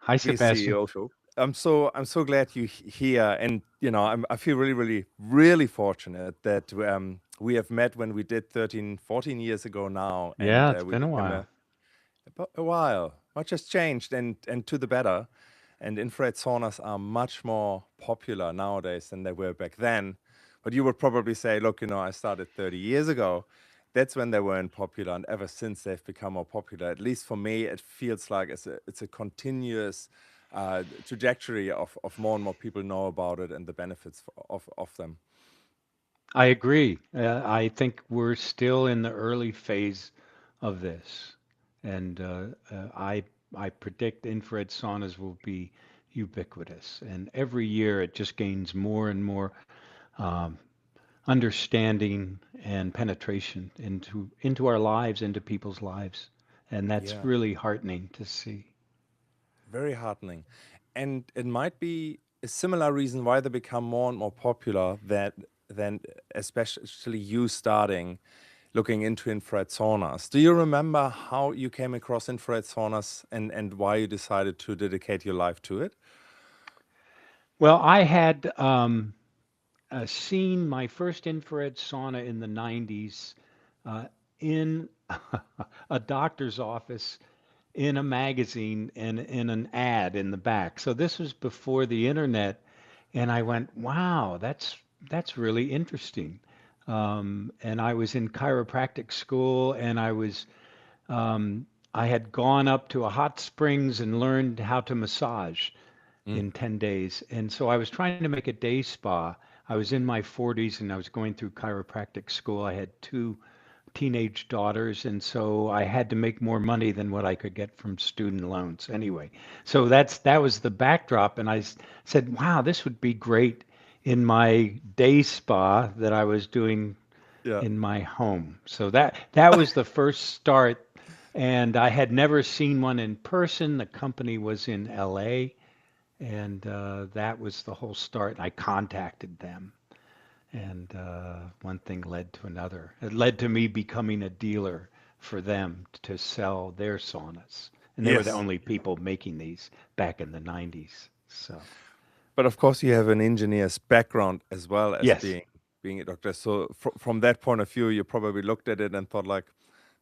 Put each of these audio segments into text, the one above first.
Hi, Happiest Sebastian. CEO show. I'm so glad you here, and I feel really, really, really fortunate that we have met when we did 13, 14 years ago now, and Yeah, it's we been a became while. a while. Much has changed, and to the better. And infrared saunas are much more popular nowadays than they were back then. But you would probably say, look, I started 30 years ago. That's when they weren't popular, and ever since they've become more popular. At least for me, it feels like it's a continuous trajectory of more and more people know about it and the benefits of them. I agree. I think we're still in the early phase of this, and I predict infrared saunas will be ubiquitous, and every year it just gains more and more um, understanding and penetration into our lives, into people's lives, and that's Yeah, really heartening to see. very heartening. And it might be a similar reason why they become more and more popular that than especially you starting looking into infrared saunas. Do you remember how you came across infrared saunas and why you decided to dedicate your life to it? Well, I had seen my first infrared sauna in the 90s in a doctor's office in a magazine and in an ad in the back. So this was before the internet, and I went, "Wow, that's really interesting." And I was in chiropractic school, and I had gone up to a hot springs and learned how to massage Mm. in 10 days. And so I was trying to make a day spa. I was in my 40s and I was going through chiropractic school. I had two teenage daughters, and so I had to make more money than what I could get from student loans anyway. So that was the backdrop, and said, "Wow, this would be great in my day spa that I was doing Yeah. in my home." So that was the first start, and I had never seen one in person. The company was in LA, and that was the whole start. I contacted them, and one thing led to another. It led to me becoming a dealer for them to sell their saunas. And they were the Yes. only people making these back in the 90s. So, But of course, you have an engineer's background as well as yes. being a doctor. So from that point of view, you probably looked at it and thought like,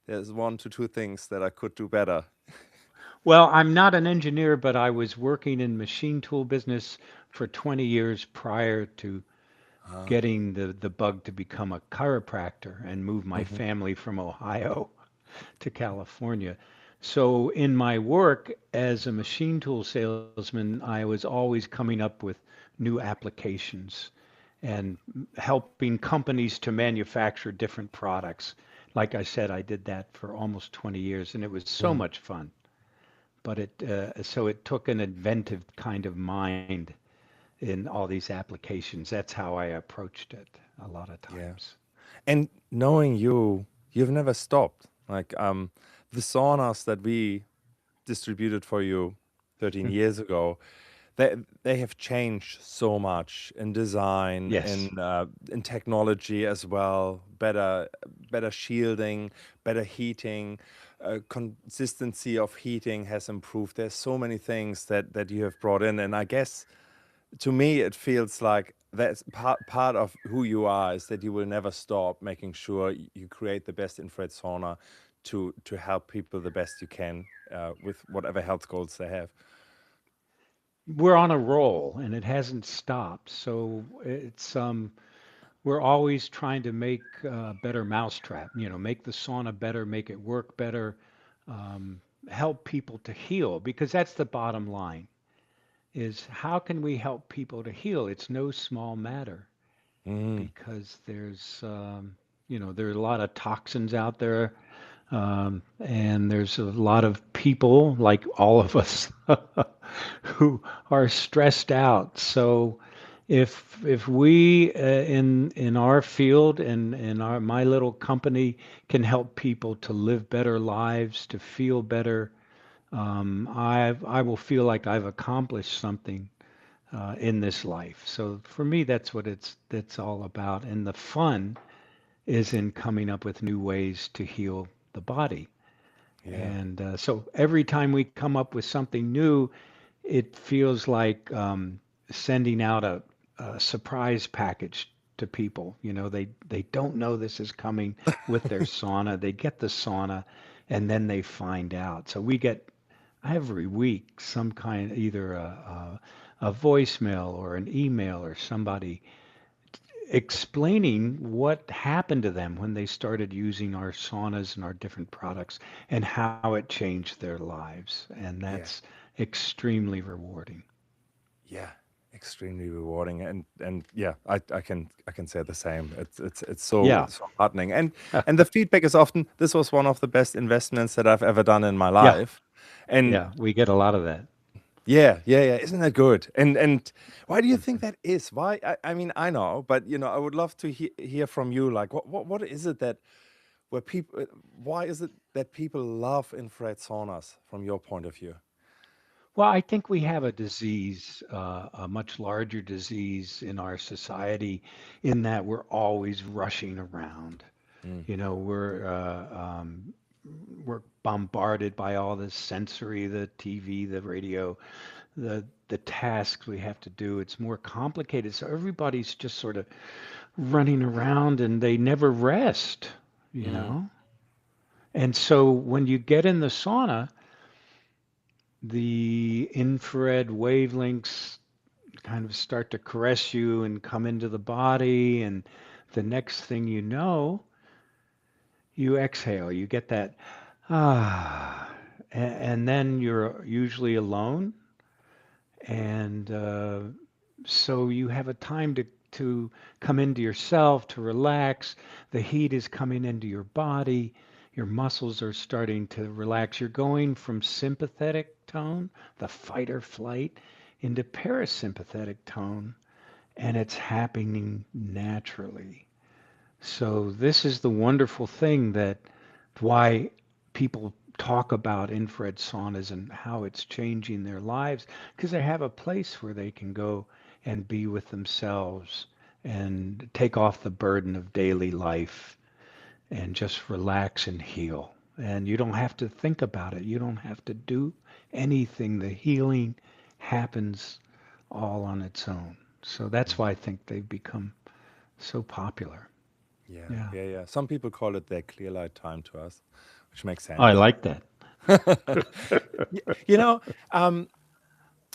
there's one to two things that I could do better. Well, I'm not an engineer, but I was working in machine tool business for 20 years prior to Ah. getting the bug to become a chiropractor and move my Hmm. family from Ohio to California. So in my work as a machine tool salesman, I was always coming up with new applications and helping companies to manufacture different products. Like I said, I did that for almost 20 years and it was so Mm. much fun. But it took an inventive kind of mind in all these applications. That's how I approached it a lot of Yeah. times. And knowing you, you've never stopped. Like the saunas that we distributed for you 13 Hmm. years ago, they they have changed so much in design, Yes. in technology as well. Better shielding, better heating, consistency of heating has improved. There's so many things that you have brought in, and I guess to me it feels like that's part of who you are is that you will never stop making sure you create the best infrared sauna to help people the best you can with whatever health goals they have. We're on a roll and it hasn't stopped. So we're always trying to make a better mousetrap, make the sauna better, make it work better, um, help people to heal, because that's the bottom line is how can we help people to heal? It's no small matter Mm. because there are a lot of toxins out there. And there's a lot of people, like all of us, who are stressed out. So if we in our field and in our my little company can help people to live better lives, to feel better, I will feel like I've accomplished something in this life. So for me, that's all about. And the fun is in coming up with new ways to heal the body. Yeah. And so every time we come up with something new, it feels like sending out a surprise package to people. You know, they don't know this is coming with their sauna. They get the sauna, and then they find out. So we get every week some kind, either a voicemail or an email or somebody explaining what happened to them when they started using our saunas and our different products and how it changed their lives. And Yeah. that's extremely rewarding. Yeah, extremely rewarding, and yeah, I can say the same. It's so Yeah. so heartening, and the feedback is often, this was one of the best investments that I've ever done in my Yeah. life, and Yeah. We get a lot of that. yeah, isn't that good? And why do you think that is? Why? I mean, I know, but I would love to hear from you. Like, what is it that where people? Why is it that people love infrared saunas from your point of view? Well, I think we have a disease, a much larger disease in our society, in that we're always rushing around. Mm, You know, we're bombarded by all this sensory, the TV, the radio, the tasks we have to do. It's more complicated. So everybody's just sort of running around and they never rest, you mm, know? And so when you get in the sauna, the infrared wavelengths kind of start to caress you and come into the body. And the next thing you know, you exhale. You get that, ah, and then you're usually alone. And so you have a time to come into yourself, to relax. The heat is coming into your body. Your muscles are starting to relax. You're going from sympathetic tone, the fight or flight, into parasympathetic tone, and it's happening naturally. So this is the wonderful thing, that why people talk about infrared saunas and how it's changing their lives, because they have a place where they can go and be with themselves and take off the burden of daily life and just relax and heal. And you don't have to think about it. You don't have to do anything. The healing happens all on its own. So that's mm. why I think they've become so popular. Yeah, Yeah. yeah, yeah. Some people call it their clearlight time to us, which makes I sense. like that. Y- You know, um,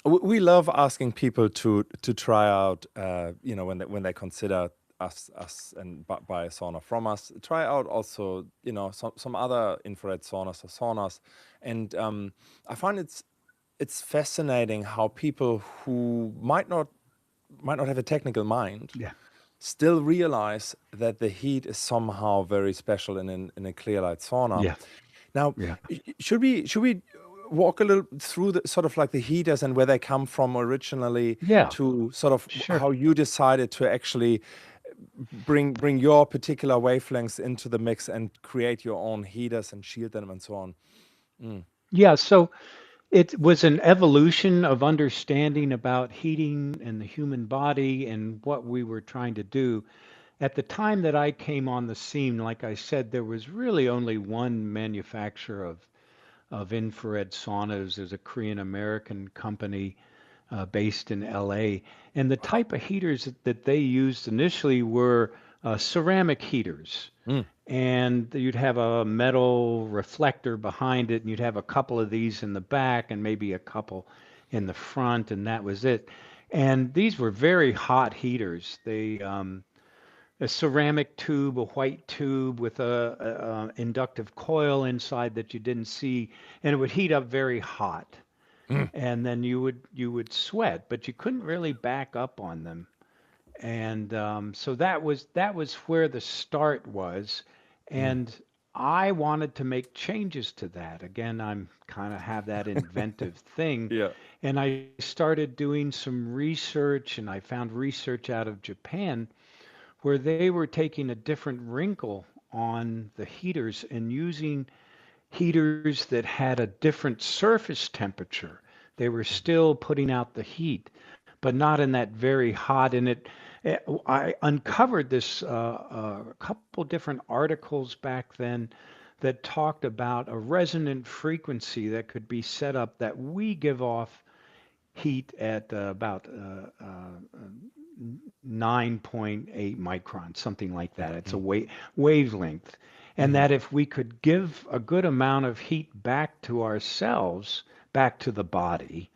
we love asking people to try out. When they consider us and buy a sauna from us, try out also some other infrared saunas or saunas, and I find it's fascinating how people who might not have a technical mind Yeah. still realize that the heat is somehow very special in a clear light sauna. Yeah. Now, Yeah. should we walk a little through the sort of like the heaters and where they come from originally, Yeah. to sort of Sure. how you decided to actually bring your particular wavelengths into the mix and create your own heaters and shield them and so on. Mm, Yeah. So it was an evolution of understanding about heating and the human body and what we were trying to do. At the time that I came on the scene, like I said, there was really only one manufacturer of infrared saunas. There's a Korean American company based in LA. And the type of heaters that they used initially were ceramic heaters. mm, And you'd have a metal reflector behind it, and you'd have a couple of these in the back and maybe a couple in the front, and that was it. And these were very hot heaters. A ceramic tube, a white tube with a inductive coil inside that you didn't see, and it would heat up very hot. mm, And then you would sweat, but you couldn't really back up on them. And so that was where the start was. mm. And I wanted to make changes to that. Again, I'm kind of have that inventive thing. Yeah. And I started doing some research, and I found research out of Japan where they were taking a different wrinkle on the heaters and using heaters that had a different surface temperature. They were still putting out the heat, but not in that very hot. And I uncovered this a couple different articles back then that talked about a resonant frequency that could be set up that we give off heat at about 9.8 microns, something like that. It's a Mm, wavelength. And mhm, that if we could give a good amount of heat back to ourselves, back to the body,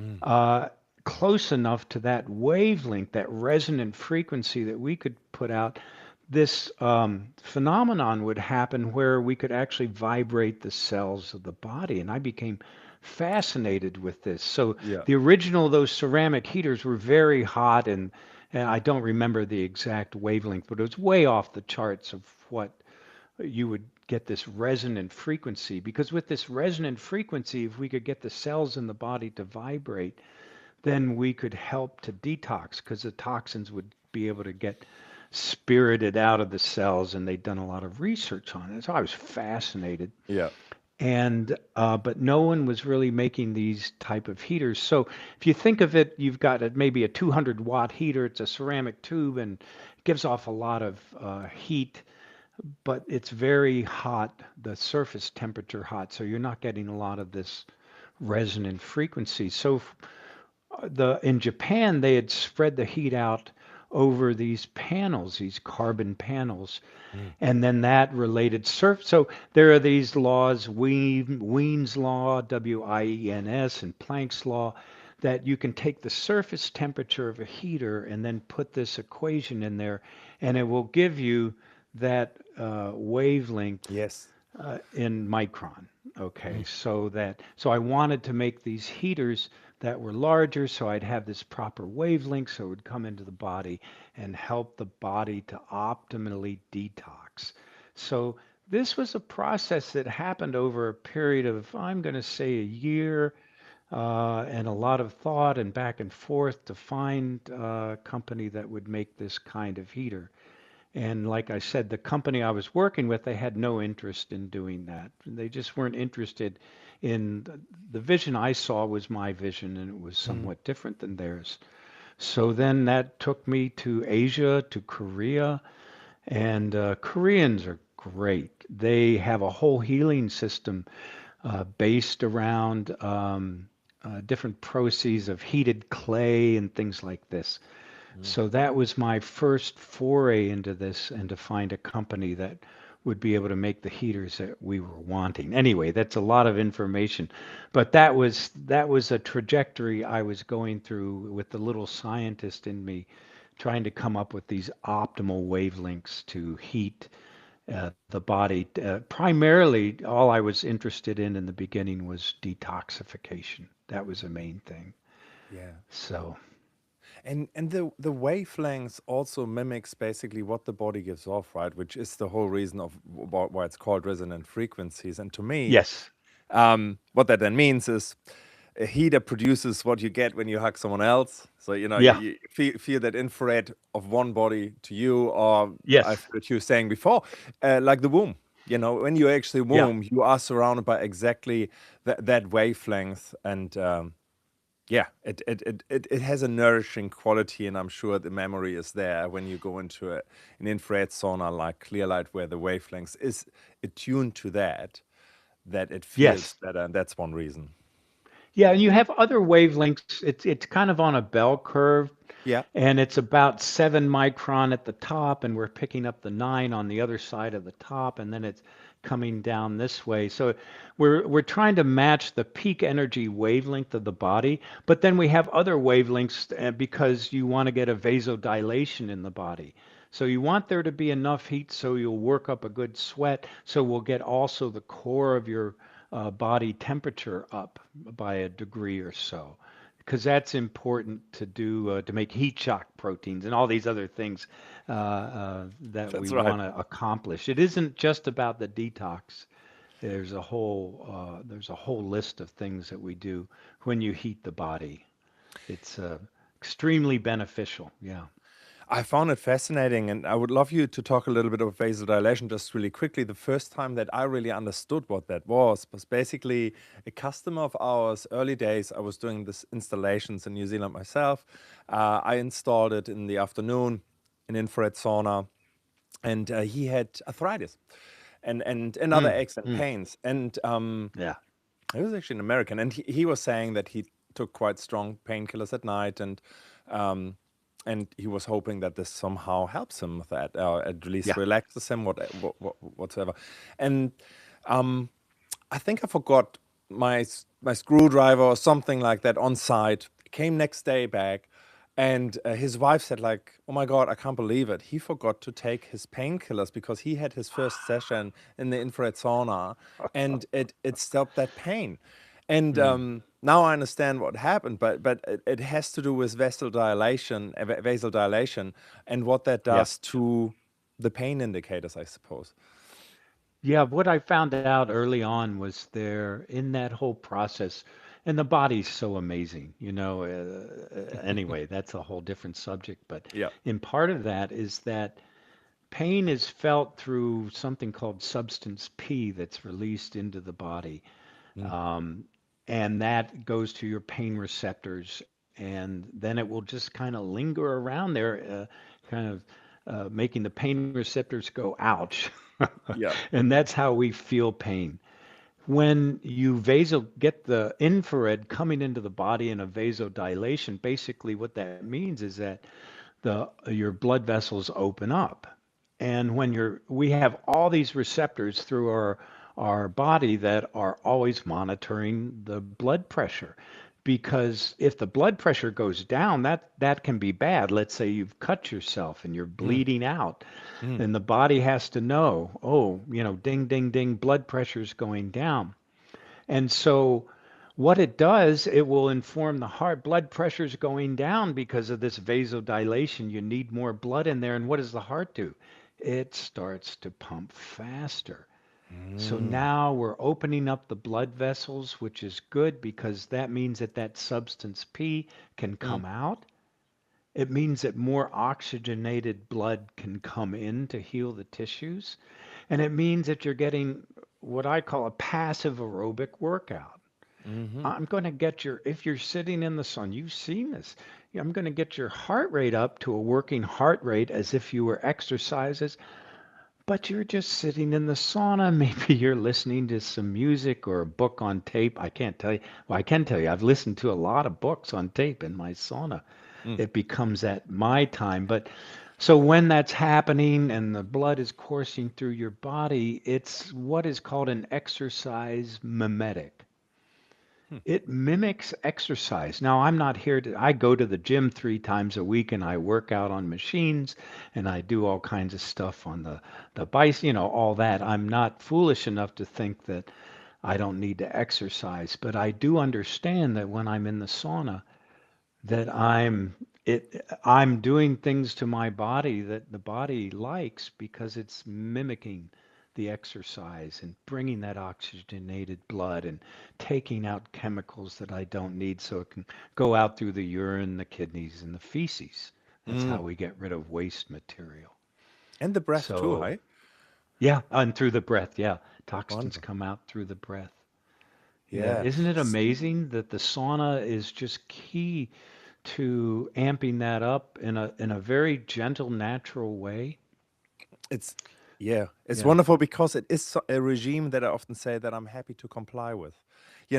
mm. uh, close enough to that wavelength, that resonant frequency that we could put out, this phenomenon would happen where we could actually vibrate the cells of the body. And I became fascinated with this. So Yeah. the original, those ceramic heaters were very hot, and I don't remember the exact wavelength, but it was way off the charts of what you would get this resonant frequency. Because with this resonant frequency, if we could get the cells in the body to vibrate, then we could help to detox because the toxins would be able to get spirited out of the cells, and they'd done a lot of research on it. So I was fascinated. Yeah. And but no one was really making these type of heaters. So if you think of it, you've got maybe a 200-watt heater. It's a ceramic tube and it gives off a lot of heat, but it's very hot, the surface temperature hot. So you're not getting a lot of this resonant frequency. So the in Japan they had spread the heat out over these panels, these carbon panels, Mm. and then that related surf. So there are these laws, Wien's law, Wins, and Planck's law, that you can take the surface temperature of a heater and then put this equation in there, and it will give you that wavelength Yes. in micron. Okay, Mm. so I wanted to make these heaters that were larger, so I'd have this proper wavelength, so it would come into the body and help the body to optimally detox. So this was a process that happened over a period of, I'm going to say, a year, and a lot of thought and back and forth to find a company that would make this kind of heater. And like I said, the company I was working with, they had no interest in doing that. They just weren't interested in the vision I saw was my vision, and it was Mm. somewhat different than theirs. So then that took me to Asia, to Korea, and Koreans are great. They have a whole healing system based around different processes of heated clay and things like this. Mm. So that was my first foray into this and to find a company that would be able to make the heaters that we were wanting. Anyway, that's a lot of information, but that was a trajectory I was going through with the little scientist in me trying to come up with these optimal wavelengths to heat the body. Primarily, all I was interested in the beginning was detoxification. That was the main thing. Yeah. So, And the wavelengths also mimics basically what the body gives off, right? Which is the whole reason of why it's called resonant frequencies. And to me, yes. what that then means is a heater produces what you get when you hug someone else. So, you know, Yeah. you feel that infrared of one body to you, or I've Yes. heard you saying before, like the womb. You know, when you actually Yeah. womb, you are surrounded by exactly that wavelength. And yeah, it has a nourishing quality, and I'm sure the memory is there when you go into an infrared sauna like Clearlight, where the wavelengths is attuned to that it feels Yes. better, and that's one reason. Yeah, and you have other wavelengths. It's kind of on a bell curve, Yeah. and it's about 7 micron at the top, and we're picking up the 9 on the other side of the top, and then it's coming down this way. So we're trying to match the peak energy wavelength of the body, but then we have other wavelengths because you want to get a vasodilation in the body. So you want there to be enough heat so you'll work up a good sweat, so we'll get also the core of your body temperature up by a degree or so, because that's important to do to make heat shock proteins and all these other things that we That's right. want to accomplish. It isn't just about the detox. There's a whole list of things that we do when you heat the body. It's extremely beneficial. Yeah. I found it fascinating, and I would love you to talk a little bit about vasodilation just really quickly. The first time that I really understood what that was basically a customer of ours. Early days, I was doing this installations in New Zealand myself. I installed it in the afternoon, an infrared sauna, and he had arthritis and other Mm, aches and mm, pains. And yeah. he was actually an American, and he was saying that he took quite strong painkillers at night, um, and he was hoping that this somehow helps him with that, or at least Yeah. relaxes him, whatsoever. And um, I think I forgot my screwdriver or something like that on site. Came next day back, and his wife said like, "Oh my God, I can't believe it. He forgot to take his painkillers because he had his first session in the infrared sauna, and it stopped that pain." And Mm. now I understand what happened, but it has to do with vasal dilation, and what that Yeah. does to the pain indicators, I suppose. Yeah, what I found out early on was there in that whole process, and the body's so amazing, anyway, that's a whole different subject, but Yeah. in part of that is that pain is felt through something called substance P that's released into the body. Mm, Um, and that goes to your pain receptors, and then it will just kind of linger around there, kind of making the pain receptors go, ouch. yeah. And that's how we feel pain. When you get the infrared coming into the body in a vasodilation, basically what that means is that your blood vessels open up. And we have all these receptors through our body that are always monitoring the blood pressure. Because if the blood pressure goes down, that can be bad. Let's say you've cut yourself and you're Mm, bleeding out, mm, then the body has to know, oh, ding, ding, ding, blood pressure's going down. And so what it does, it will inform the heart blood pressure's going down because of this vasodilation. You need more blood in there. And what does the heart do? It starts to pump faster. So mm, now we're opening up the blood vessels, which is good because that means that that substance P can mm, come out. It means that more oxygenated blood can come in to heal the tissues. And it means that you're getting what I call a passive aerobic workout. mhm, I'm going to get if you're sitting in the sun, you've seen this. I'm going to get your heart rate up to a working heart rate as if you were exercises, but you're just sitting in the sauna. Maybe you're listening to some music or a book on tape. I can't tell you. Well, I can tell you, I've listened to a lot of books on tape in my sauna. mm, It becomes at my time. But so when that's happening and the blood is coursing through your body, it's what is called an exercise mimetic. hmm, It mimics exercise. Now, I go to the gym 3 times a week and I work out on machines and I do all kinds of stuff on the bike, all that. I'm not foolish enough to think that I don't need to exercise, but I do understand that when I'm in the sauna, that I'm doing things to my body that the body likes because it's mimicking the exercise and bringing that oxygenated blood and taking out chemicals that I don't need so it can go out through the urine, the kidneys, and the feces. That's mm. how we get rid of waste material. And the breath too, So, hey? yeah, and through the breath, yeah, toxins Wonderful. come out through the breath. Yeah, Yeah. isn't it S- amazing that the sauna is just key to amping that up in a very gentle, natural way? It's yeah, it's Yeah. wonderful because it is a regime that I often say that I'm happy to comply with.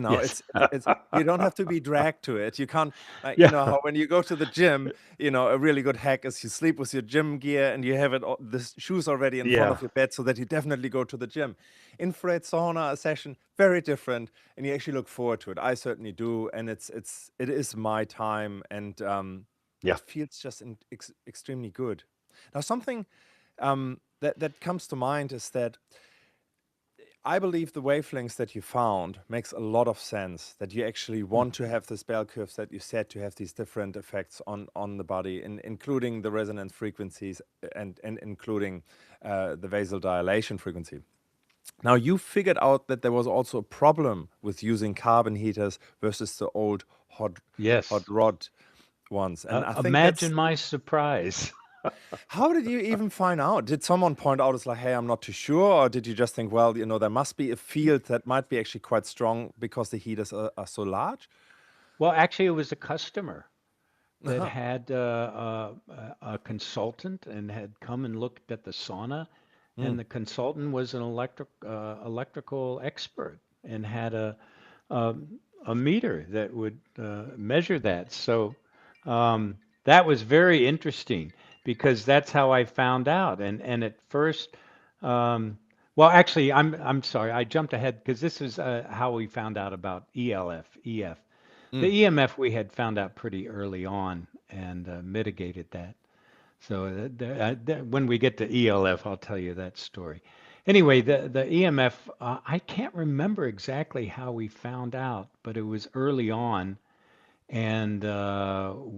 Yes. It's you don't have to be dragged to it. You can't like Yeah. how when you go to the gym, a really good hack is you sleep with your gym gear and you have the shoes already in front Yeah. of your bed so that you definitely go to the gym. Infrared sauna a session very different, and you actually look forward to it. I certainly do, and it is my time, and Yeah. it feels just extremely good. Now something that comes to mind is that I believe the wavelengths that you found makes a lot of sense. That you actually Mm. want to have this bell curves that you said to have these different effects on the body, including the resonance frequencies and including the vasodilation frequency. Now you figured out that there was also a problem with using carbon heaters versus the old hot Yes. rod ones, and I think Imagine that's my surprise. how did you even find out? Did someone point out, it's like, hey, I'm not too sure? Or did you just think, well, there must be a field that might be actually quite strong because the heaters are so large? Well, actually, it was a customer that Uh-huh. had a consultant and had come and looked at the sauna, Mm, and the consultant was an electrical expert and had a a meter that would measure that. So that was very interesting because that's how I found out. And at first, um, well, actually, I'm sorry, I jumped ahead because this is how we found out about ELF, EF. The Mm. EMF we had found out pretty early on and mitigated that. So when we get to ELF, I'll tell you that story. Anyway, the EMF, I can't remember exactly how we found out, but it was early on, and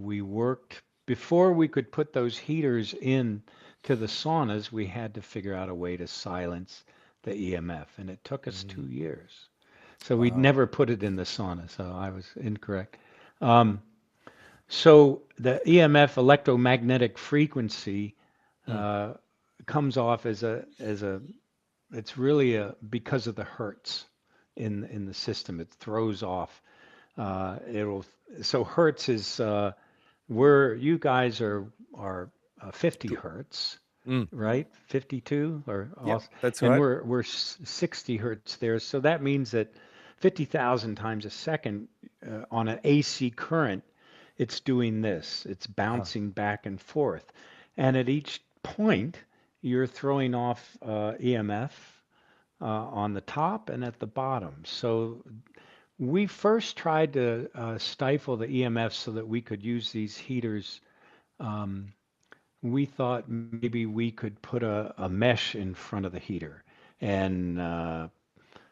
we worked before we could put those heaters in to the saunas. We had to figure out a way to silence the EMF, and it took us Mm. 2 years. So we Wow. never put it in the sauna. So I was incorrect. Um, so the EMF electromagnetic frequency Mm. uh, comes off as a it's really a because of the hertz in the system. It throws off. It'll so hertz is where you guys are 50 Two. hertz, Mm. right? 52 or Yeah, also, that's and right. we're 60 hertz there. So that means that 50,000 times a second on an AC current, it's doing this. It's Uh-huh. bouncing back and forth, and at each point, you're throwing off EMF on the top and at the bottom. So we first tried to stifle the EMF so that we could use these heaters. Um, we thought maybe we could put a mesh in front of the heater and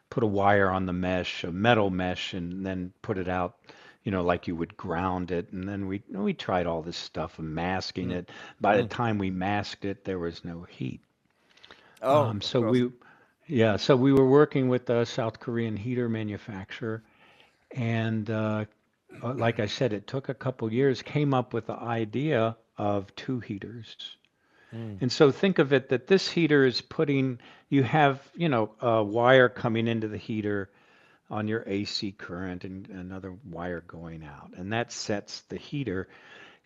put a wire on the mesh, a metal mesh, and then put it out, like you would ground it. And then we tried all this stuff of masking Mm. it. By the Mm. time we masked it, there was no heat. Oh, of So course. we were working with a South Korean heater manufacturer, and like I said, it took a couple years. Came up with the idea of two heaters. Mm. And so think of it that this heater is putting, you have, a wire coming into the heater on your AC current and another wire going out. And that sets the heater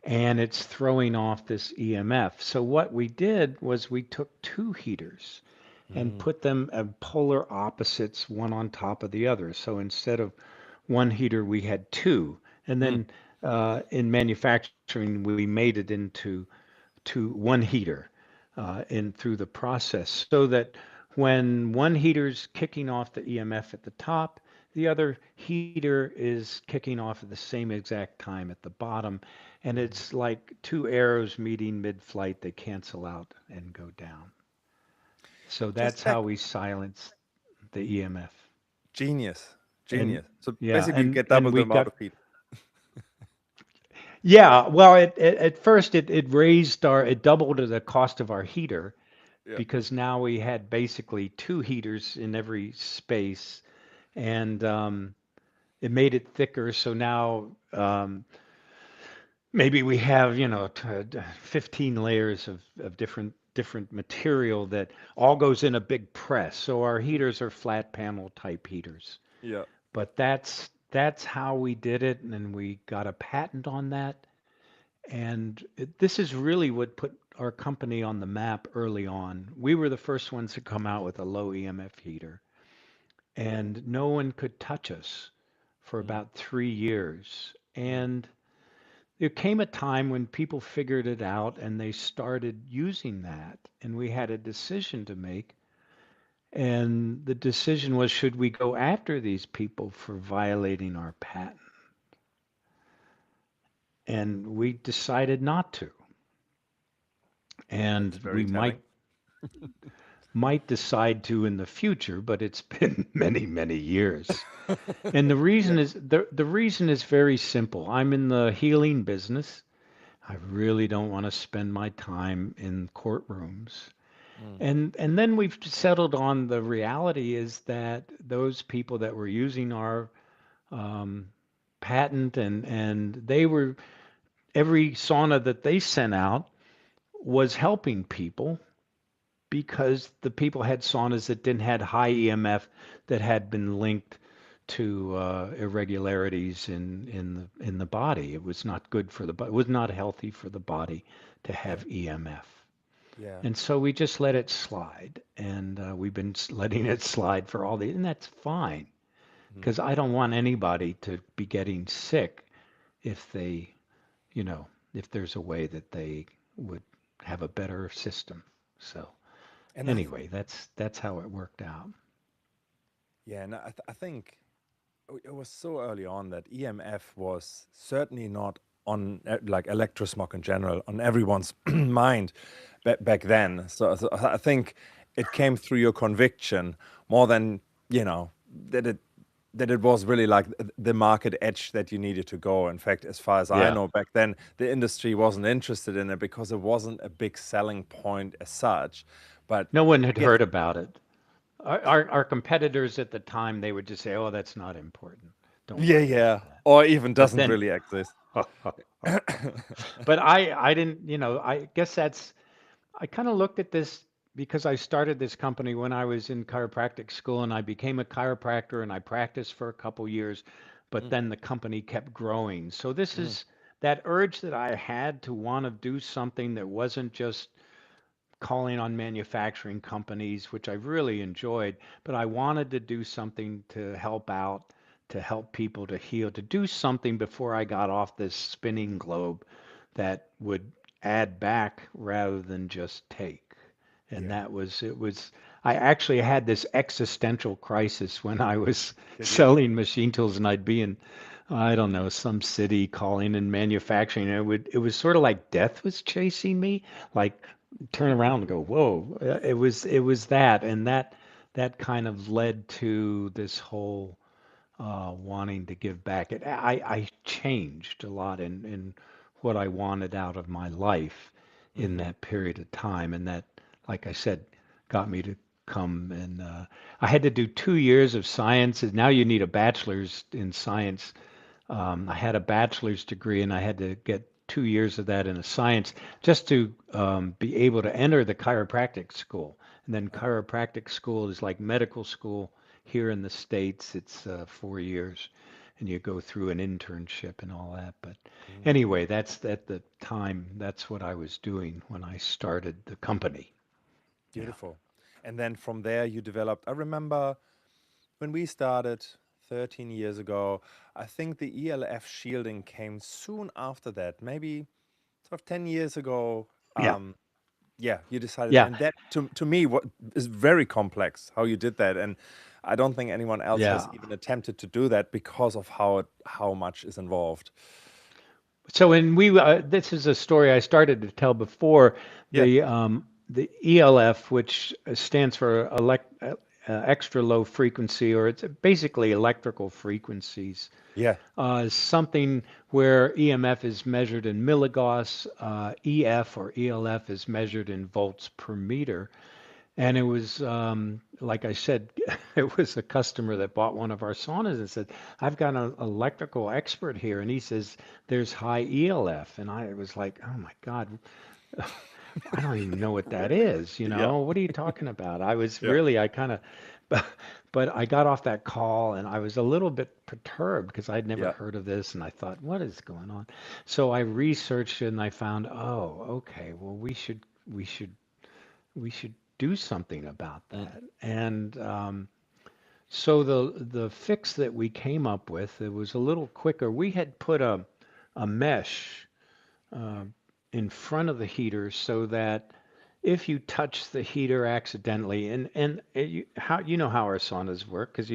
and it's throwing off this EMF. So what we did was we took two heaters and Mm. put them at polar opposites, one on top of the other. So instead of one heater, we had two. And Mm. then in manufacturing, we made it into one heater in through the process so that when one heater's kicking off the EMF at the top, the other heater is kicking off at the same exact time at the bottom. And Mm. it's like two arrows meeting mid-flight, they cancel out and go down. So Just that's how back. we silence the EMF. Genius. And Genius. So yeah, basically, you get and double the we amount got of heat. yeah, well at first it raised it doubled the cost of our heater Yeah. because now we had basically two heaters in every space, and it made it thicker. So now maybe we have 15 layers of different material that all goes in a big press. So our heaters are flat panel type heaters. Yeah. But that's how we did it, and then we got a patent on that. And this is really what put our company on the map early on. We were the first ones to come out with a low EMF heater, and no one could touch us for Mm. about 3 years. Mm. And there came a time when people figured it out and they started using that, and we had a decision to make. And the decision was, should we go after these people for violating our patent? And we decided not to. That's And very we telling. might decide to in the future, but it's been many years. And the Yeah. reason is the reason is very simple. I'm in the healing business. I really don't want to spend my time in courtrooms. Mm. And then we've settled on the reality is that those people that were using our um, patent and they were every sauna that they sent out was helping people because the people had saunas that didn't had high EMF that had been linked to irregularities in the body. It was not good for the body. It was not healthy for the body to Yeah. have EMF. Yeah. And so we just let it slide, and we've been letting it slide for all the, and that's fine. Mhm. because I don't want anybody to be getting sick if they, you know, if there's a way that they would have a better system. So And anyway, that's how it worked out. yeah, and I think it was so early on that EMF was certainly not on like electrosmog in general on everyone's mind back then. So I think it came through your conviction more than you know that it was really like the market edge that you needed to go. In fact, as far as I Yeah. know, back then the industry wasn't interested in it because it wasn't a big selling point as such. But No one had yeah, heard about it. Our competitors at the time, they would just say, "Oh, that's not important. Don't yeah, worry about yeah, that." or even But doesn't then, really exist. but I didn't, I guess I kind of looked at this because I started this company when I was in chiropractic school and I became a chiropractor and I practiced for a couple years, but Mm, then the company kept growing. So this mm, is that urge that I had to want to do something that wasn't just calling on manufacturing companies, which I've really enjoyed, but I wanted to do something to help out, to help people to heal, to do something before I got off this spinning globe that would add back rather than just take. And yeah. that was, it was, I actually had this existential crisis when I was Did you? selling machine tools and I'd be in, I don't know, some city calling and manufacturing. It was sort of like death was chasing me. Like turn around and go, whoa. It was that, and that kind of led to this whole wanting to give back. I changed a lot in what I wanted out of my life in Hmm. that period of time, and that, like I said, got me to come and I had to do 2 years of science. And now you need a bachelor's in science. I had a bachelor's degree and I had to get 2 years of that in a science just to be able to enter the chiropractic school. And then chiropractic school is like medical school here in the States. It's 4 years and you go through an internship and all that. But Mm, anyway, that's at the time, that's what I was doing when I started the company. Yeah. beautiful. And then from there, you developed. I remember when we started 13 years ago, I think the ELF shielding came soon after that, maybe sort of 10 years ago. Yeah. Yeah, you decided. Yeah. And that to me what is very complex how you did that. And I don't think anyone else has Yeah. even attempted to do that because of how much is involved. So when this is a story I started to tell before Yeah, the ELF, which stands for extra low frequency, or it's basically electrical frequencies, yeah. is something where EMF is measured in milligauss, EF or ELF is measured in volts per meter. And it was, like I said, it was a customer that bought one of our saunas and said, I've got an electrical expert here. And he says, there's high ELF. And I was like, oh my God, I don't even know what that Really? is. Yeah, What are you talking about? I was yeah, really, I kind of, but I got off that call and I was a little bit perturbed because I'd never yeah. heard of this. And I thought, what is going on? So I researched it and I found, oh, okay, well, we should do something about Mm, that. And so the fix that we came up with, it was a little quicker. We had put a mesh uh, in front of the heater so that if you touch the heater accidentally, and how how our saunas work because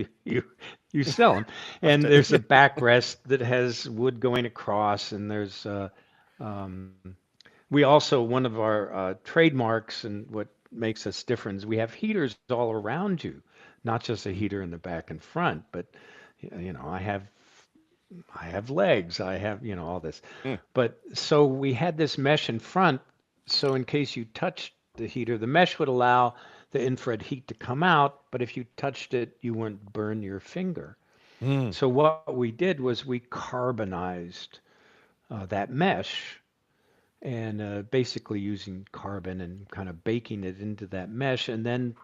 you sell them, and often. there's a backrest that has wood going across, and there's um, we also, one of our trademarks and what makes us different is we have heaters all around you, not just a Mm, heater in the back and front, but I have legs, I have all this. mm, But so we had this mesh in front, so in case you touched the heater, the mesh would allow the infrared heat to come out, but if you touched it, you wouldn't burn your finger. mm, So what we did was we carbonized that mesh and basically using carbon and kind of baking it into that mesh and then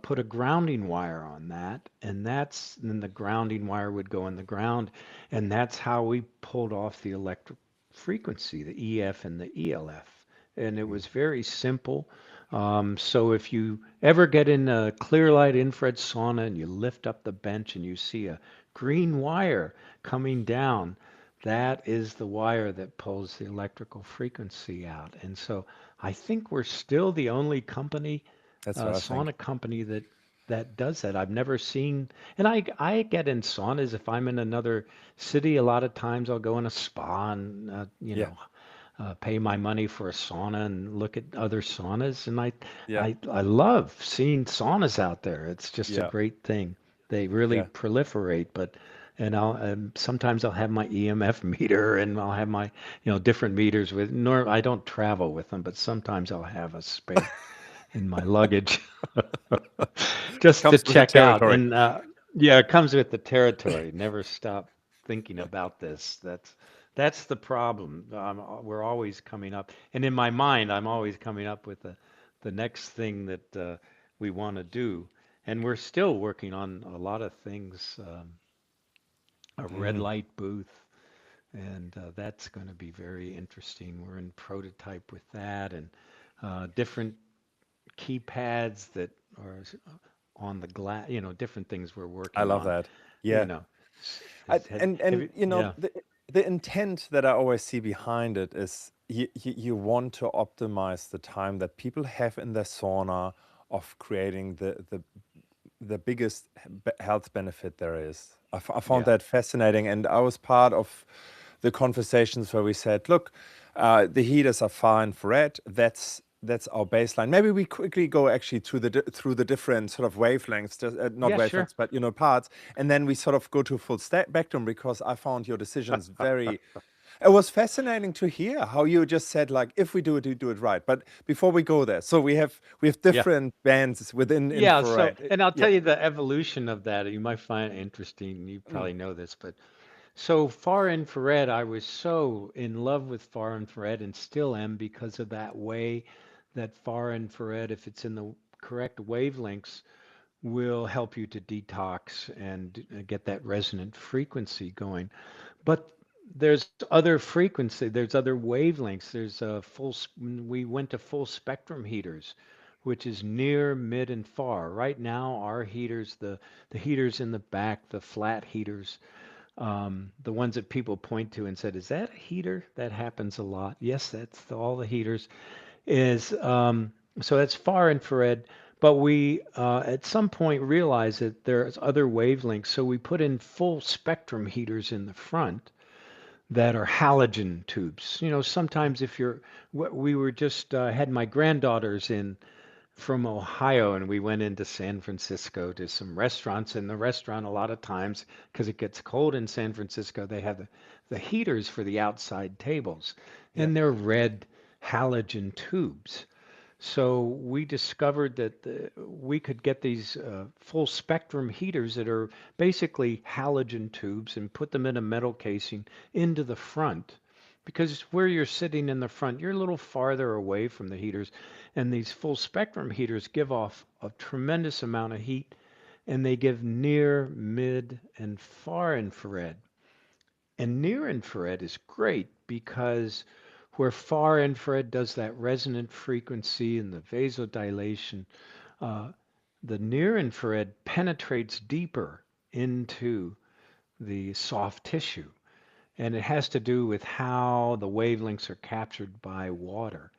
put a grounding wire on that and then the grounding wire would go in the ground and that's how we pulled off the electric frequency, the EF and the ELF. And it mm, was very simple. So if you ever get in a clear light infrared sauna and you lift up the bench and you see a green wire coming down, that is the wire that pulls the electrical frequency out. And so I think we're still the only company, That's what I think. sauna company that does that. I've never seen, and I get in saunas if I'm in another city. A lot of times I'll go in a spa and Yeah, pay my money for a sauna and look at other saunas. And yeah, I love seeing saunas out there. It's just a yeah, great thing. They really yeah. proliferate, but and I'll sometimes I'll have my EMF meter and I'll have my different meters with. Nor I don't travel with them, but sometimes I'll have a spare in my luggage just to Comes with the check out. territory. And yeah, it comes with the territory. Never stop thinking about this. That's the problem. We're always coming up, and in my mind, I'm always coming up with the next thing that we want to do. And we're still working on a lot of things. A red Mm, light booth, and that's going to be very interesting. We're in prototype with that, and different keypads that are on the glass, different things we're I working love on. that. You Yeah. know, have And you, you know yeah, the intent that I always see behind it is you want to optimize the time that people have in their sauna of creating the biggest health benefit there is. I found yeah, that fascinating, and I was part of the conversations where we said, "Look, the heaters are fine for red. That's our baseline." Maybe we quickly go actually through through the different sort of wavelengths, just, not yeah, sure. wavelengths, but parts, and then we sort of go to full spectrum because I found your decisions very. It was fascinating to hear how you just said like, if we do it, you do it right. But before we go there, so we have Yeah. different bands within Yeah, so, infrared. and I'll Yeah. tell you the evolution of that. You might find it interesting. You Mm, probably know this, but so far infrared, I was so in love with far infrared and still am because of that way that far infrared, if it's in the correct wavelengths, will help you to detox and get that resonant frequency going. But there's other frequency, there's other wavelengths. There's a we went to full spectrum heaters, which is near, mid, and far. Right now, our heaters, the heaters in the back, the flat heaters, the ones that people point to and said, "Is that a heater?" That happens a lot. Yes, that's all the heaters is so that's far infrared, but we at some point realized that there's other wavelengths, so we put in full spectrum heaters in the front that are halogen tubes. mm, Sometimes if you're, we were just had my granddaughters in from Ohio, and we went into San Francisco to some restaurants. In the restaurant, a lot of times, because it gets cold in San Francisco, they have the heaters for the outside tables, yeah. and they're red halogen tubes. So we discovered that we could get these full spectrum heaters that are basically halogen tubes and put them in a metal casing into the front. Because where you're sitting in the front, you're a little farther away from the heaters. And these full spectrum heaters give off a tremendous amount of heat, and they give near, mid, and far infrared. And near infrared is great because where far infrared does that resonant frequency and the vasodilation, uh, the near infrared penetrates deeper into the soft tissue. And it has to do with how the wavelengths are captured by water.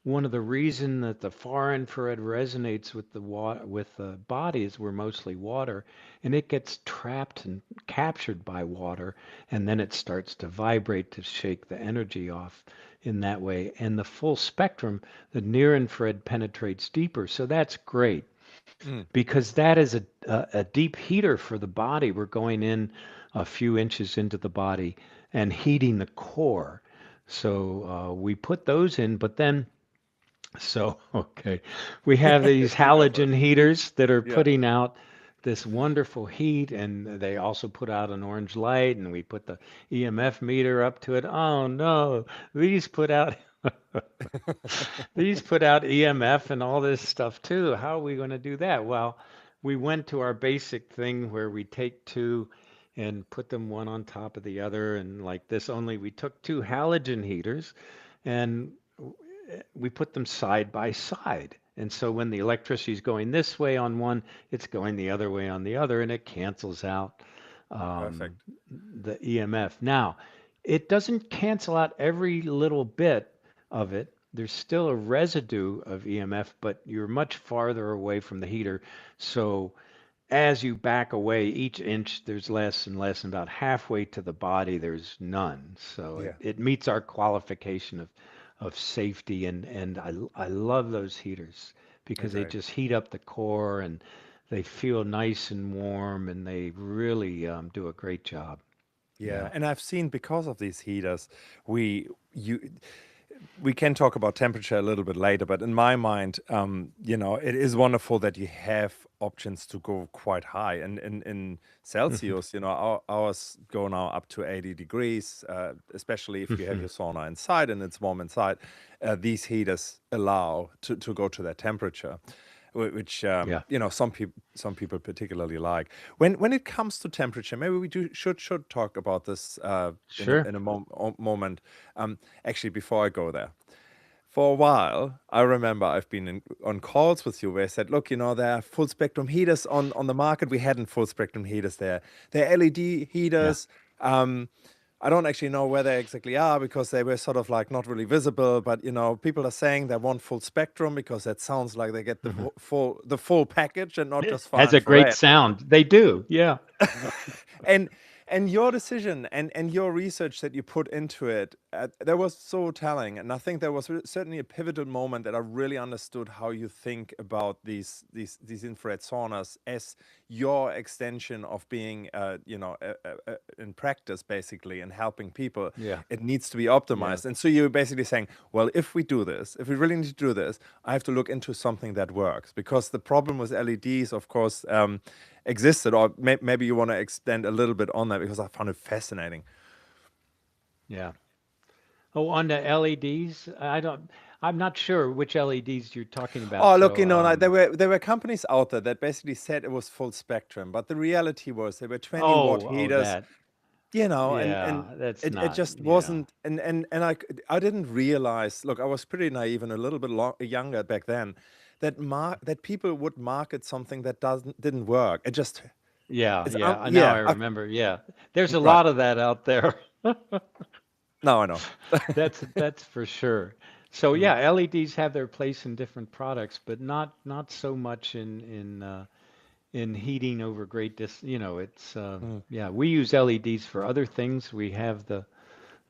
One of the reason that the far infrared resonates with the water, with the body, is we're mostly water, and it gets trapped and captured by water, and then it starts to vibrate to shake the energy off in that way. And the full spectrum, the near infrared penetrates deeper, so that's great Mm, because that is a deep heater for the body. We're going in a few inches into the body and heating the core. So we put those in, but then okay. We have these you go for it. halogen heaters that are Yeah. putting out this wonderful heat, and they also put out an orange light, and we put the EMF meter up to it. Oh no, these put out these put out EMF and all this stuff too. How are we going to do that? Well, we went to our basic thing where we take two and put them one on top of the other, and like this, only we took two halogen heaters and we put them side by side. And so when the electricity is going this way on one, it's going the other way on the other, and it cancels out um, Perfect. the EMF. Now, it doesn't cancel out every little bit of it. There's still a residue of EMF, but you're much farther away from the heater. So as you back away each inch, there's less and less, and about halfway to the body, there's none. So Yeah. it meets our qualification of safety, and I love those heaters because they Agree. just heat up the core and they feel nice and warm, and they really do a great job. Yeah, Yeah. and I've seen because of these heaters, we you we can talk about temperature a little bit later, but in my mind, it is wonderful that you have options to go quite high. And in Mhm. Celsius, ours go now up to 80 degrees, especially if you have your sauna inside and it's warm inside. These heaters allow to go to that temperature, which Yeah. some people particularly like. When it comes to temperature, maybe we should talk about this in a Sure. moment. Actually, before I go there, for a while, I remember I've been on calls with you where I said, look, there are full spectrum heaters on the market. We hadn't full spectrum heaters there. They're LED Yeah. heaters. Um, I don't actually know where they exactly are because they were sort of like not really visible. But people are saying they want full spectrum because that sounds like they get the Mhm. full package and not It just far has a great infrared. sound. They do. Yeah. and and your decision and your research that you put into it, that was so telling. And I think there was certainly a pivotal moment that I really understood how you think about these infrared saunas as your extension of being in practice, basically, and helping people. Yeah. It needs to be Yeah. optimized. And so you're basically saying, well, if we do this, if we really need to do this, I have to look into something that works, because the problem with LEDs, of course, existed. Or maybe you want to extend a little bit on that, because I found it fascinating. Yeah. Oh, on the LEDs, I'm not sure which LEDs you're talking about. Oh, look, So, like, there were companies out there that basically said it was full spectrum, but the reality was they were 20-watt oh, heaters, that. and Yeah, that's it not. just Yeah. wasn't. And I didn't realize. Look, I was pretty naive and a little bit younger back then. That people would market something that didn't work. It just Yeah, it's yeah. Now I yeah, remember. Yeah. There's a right. lot of that out there. Now I know. That's for sure. So Mm, yeah, LEDs have their place in different products, but not so much in heating over great it's mm. yeah, we use LEDs for other things. We have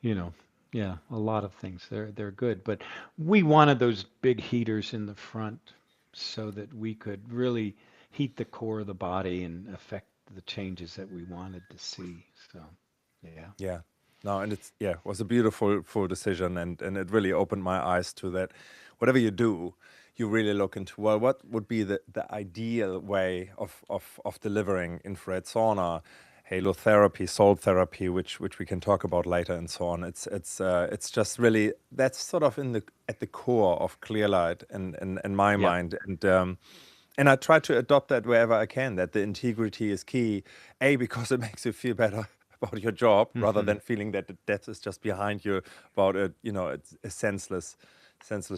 you know, yeah, a lot of things. They're good, but we wanted those big heaters in the front so that we could really heat the core of the body and affect the changes that we wanted to see. So, yeah. Yeah. No, and was a beautiful full decision, and it really opened my eyes to that. Whatever you do, you really look into, well, what would be the ideal way of delivering infrared sauna, halotherapy, salt therapy, which we can talk about later, and so on. It's just really, that's sort of at the core of Clearlight, in my Yeah. mind. And I try to adopt that wherever I can, that the integrity is key. A, because it makes you feel better about your job, rather Hmm. than feeling that the death is just behind you, about it's a senseless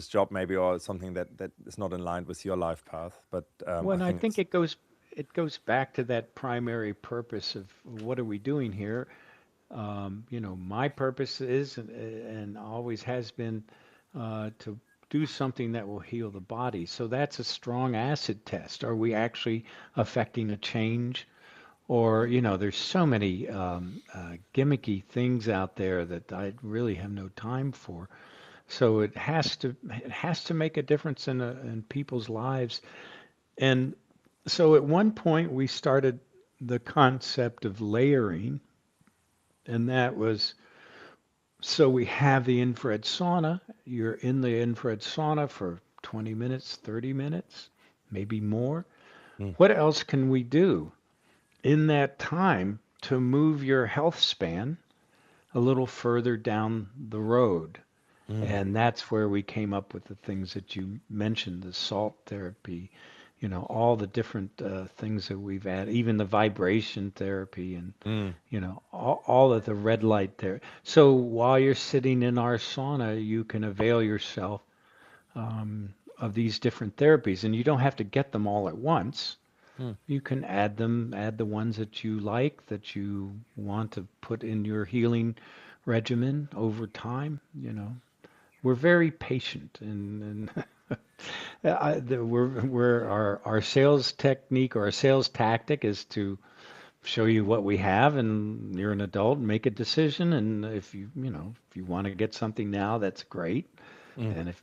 job maybe, or something that is not in line with your life path. But Well, I and I think think it's it goes back to that primary purpose of what are we doing here? My purpose is and always has been to do something that will heal the body. So that's a strong acid test. Are we actually affecting a change? Or, there's so many gimmicky things out there that I really have no time for. So it has to make a difference in people's lives. And so at one point we started the concept of layering, and that was so we have the infrared sauna. You're in the infrared sauna for 20 minutes, 30 minutes, maybe more. mm, What else can we do in that time to move your health span a little further down the road? mm, And that's where we came up with the things that you mentioned, the salt therapy, all the different things that we've added, even the vibration therapy and, mm. all of the red light there. So while you're sitting in our sauna, you can avail yourself of these different therapies, and you don't have to get them all at once. Mm. You can add the ones that you like, that you want to put in your healing regimen over time. We're very patient, and we're our sales technique or our sales tactic is to show you what we have, and you're an adult, make a decision, and if you want to get something now, that's great. Mm. And if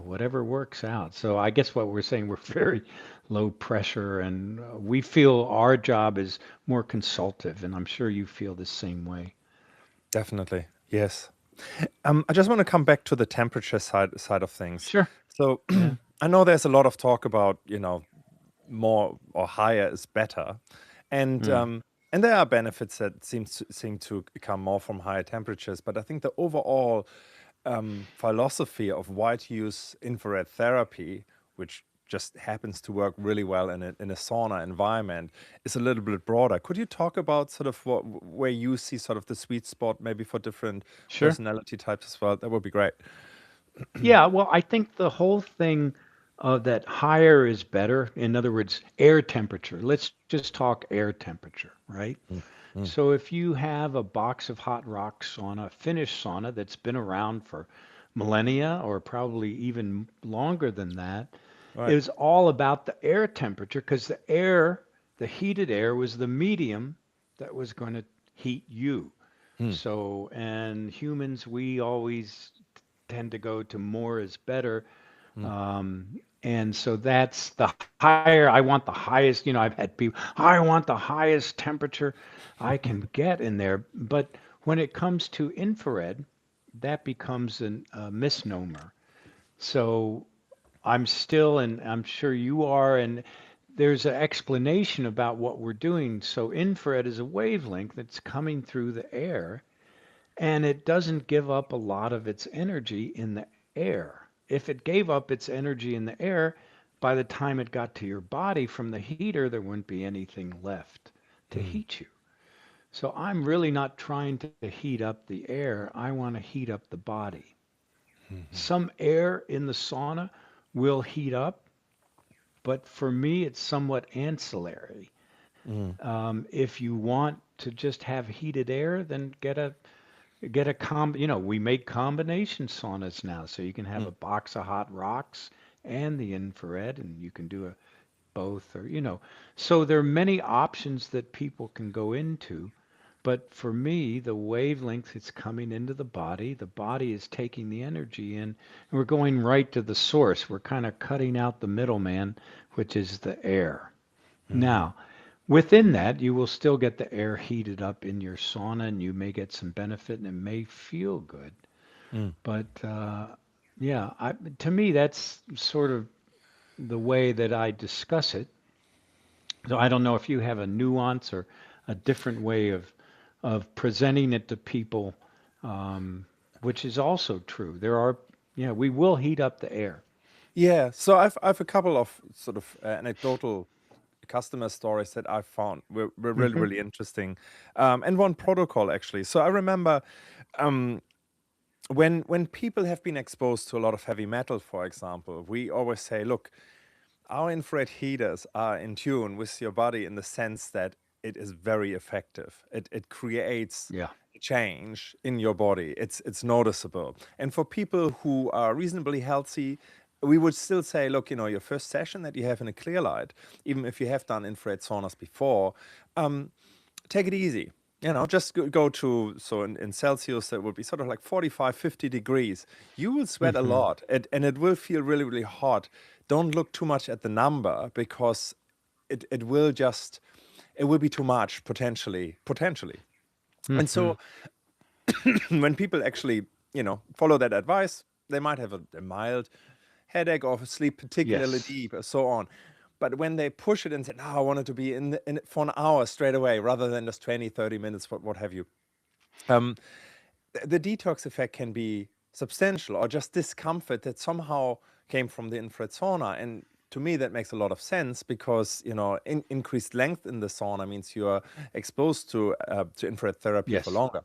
whatever works out. So I guess what we're saying, we're very low pressure, and we feel our job is more consultative, and I'm sure you feel the same way. Definitely. Yes. I just want to come back to the temperature side of things. Sure. So Yeah. I know there's a lot of talk about, more or higher is better, and Mm. there are benefits that seem to come more from higher temperatures. But I think the overall philosophy of why to use infrared therapy, which just happens to work really well in a sauna environment, is a little bit broader. Could you talk about sort of where you see sort of the sweet spot, maybe for different Sure. personality types as well? That would be great. Yeah, well, I think the whole thing that higher is better, in other words, air temperature. Let's just talk air temperature, right? Mm, mm, So if you have a box of hot rock sauna, Finnish sauna that's been around for millennia or probably even longer than that, it right. was all about the air temperature because the heated air was the medium that was going to heat you. Mm, So, and humans, we always tend to go to more is better. mm, And so that's the higher, I want the highest, I've had people, I want the highest temperature I can get in there. But when it comes to infrared, that becomes a misnomer. So I'm still, and I'm sure you are, and there's an explanation about what we're doing. So infrared is a wavelength that's coming through the air, and it doesn't give up a lot of its energy in the air. If it gave up its energy in the air, by the time it got to your body from the heater, there wouldn't be anything left to mm, heat you. So I'm really not trying to heat up the air. I want to heat up the body. mhm, Some air in the sauna will heat up, but for me, it's somewhat ancillary. mm, If you want to just have heated air, then we make combination saunas now, so you can have mm, a box of hot rocks and the infrared, and you can do a both, or so there are many options that people can go into. But for me, the wavelength is coming into the body is taking the energy in, and we're going right to the source. We're kind of cutting out the middleman, which is the air. mhm, Now, within that, you will still get the air heated up in your sauna, and you may get some benefit, and it may feel good. mm. But yeah, to me, that's sort of the way that I discuss it. So I don't know if you have a nuance or a different way of presenting it to people, which is also true. Yeah, we will heat up the air. Yeah, so I've a couple of sort of anecdotal customer stories that I've found were really Hmm. really interesting, and one protocol actually. So I remember um, when people have been exposed to a lot of heavy metal, for example, we always say, look, our infrared heaters are in tune with your body in the sense that it is very effective. It creates Yeah. change in your body. It's noticeable. And for people who are reasonably healthy, we would still say, look, your first session that you have in a Clearlight, even if you have done infrared saunas before, um, take it easy. Just go to, so in Celsius, that would be sort of like 45, 50 degrees. You will sweat a Hmm. lot, and it will feel really, really hot. Don't look too much at the number because it will just, it will be too much potentially. And Hmm. so when people actually, follow that advice, they might have a mild headache or sleep particularly Yes. deep or so on. But when they push it and say, no, I want it to be in it for an hour straight away rather than just 20, 30 minutes, what have you, um, the detox effect can be substantial, or just discomfort that somehow came from the infrared sauna. And to me, that makes a lot of sense because increased length in the sauna means you are exposed to infrared therapy for Yes. longer.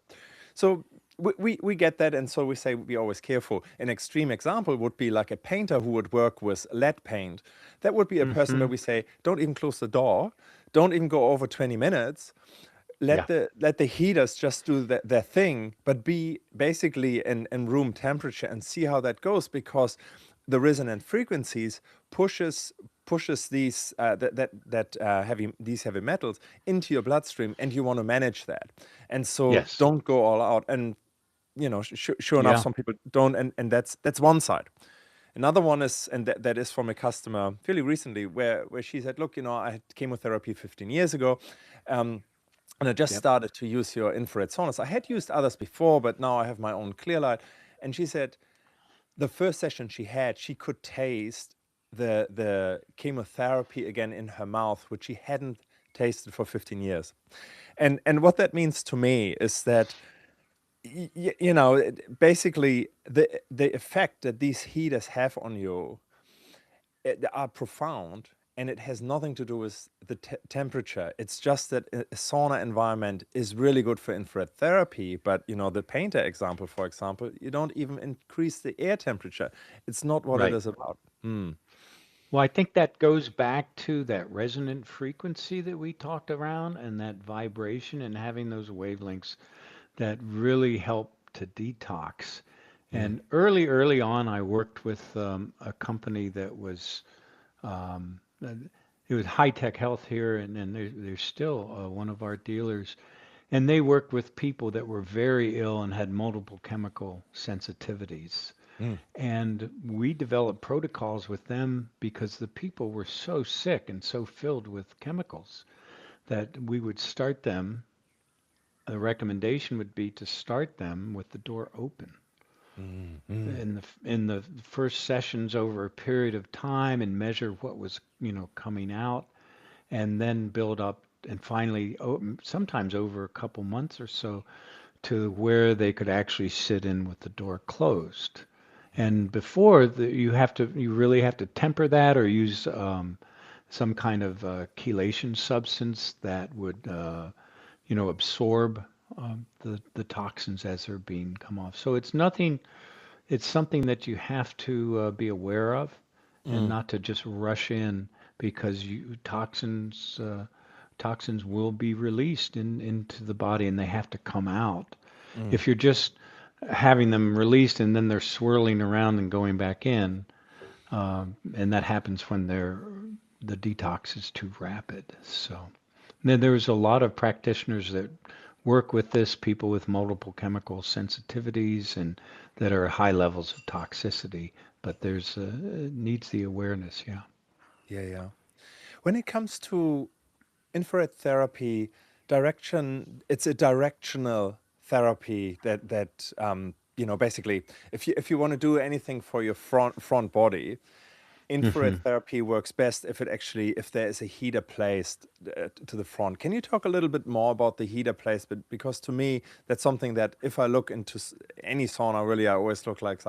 So we get that, and so we say be always careful. An extreme example would be like a painter who would work with lead paint. That would be a person Hmm. where we say, don't even close the door, don't even go over 20 minutes. Yeah. Let the heaters just do their thing, but be basically in room temperature and see how that goes, because the resonant frequencies pushes these heavy metals into your bloodstream, and you want to manage that. And so Yes. don't go all out. And sure enough, Yeah. some people don't, and that's one side. Another one is, and that is from a customer fairly recently, where she said, look, I had chemotherapy 15 years ago. And I just Yep. started to use your infrared saunas. I had used others before, but now I have my own Clearlight. And she said the first session she had, she could taste the chemotherapy again in her mouth, which she hadn't tasted for 15 years. And what that means to me is that basically the effect that these heaters have on you are profound, and it has nothing to do with the temperature. It's just that a sauna environment is really good for infrared therapy, but the painter example, for example, you don't even increase the air temperature. It's not what it Right. is about. Mm. Well, I think that goes back to that resonant frequency that we talked around and that vibration and having those wavelengths that really help to detox. Mm. And early on, I worked with a company that was uh, it was high tech health here, and they're still one of our dealers. And they worked with people that were very ill and had multiple chemical sensitivities. Mm. And we developed protocols with them because the people were so sick and so filled with chemicals that we would start them. The recommendation would be to start them with the door open Mm. Mm. in the first sessions over a period of time and measure what was coming out, and then build up and finally sometimes over a couple months or so to where they could actually sit in with the door closed. And before you really have to temper that or use some kind of chelation substance that would absorb the toxins as they're being come off. So it's nothing. It's something that you have to be aware of, and Mm. not to just rush in because toxins will be released into the body and they have to come out. Mm. If you're just having them released and then they're swirling around and going back in, and that happens when the detox is too rapid. So then there's a lot of practitioners that work with this, people with multiple chemical sensitivities and that are high levels of toxicity. But there's needs the awareness, yeah. Yeah, yeah. When it comes to infrared therapy, it's a directional therapy that basically, if you want to do anything for your front body, infrared Hmm. therapy works best if there is a heater placed to the front. Can you talk a little bit more about the heater placement? Because to me, that's something that if I look into any sauna, really, I always look like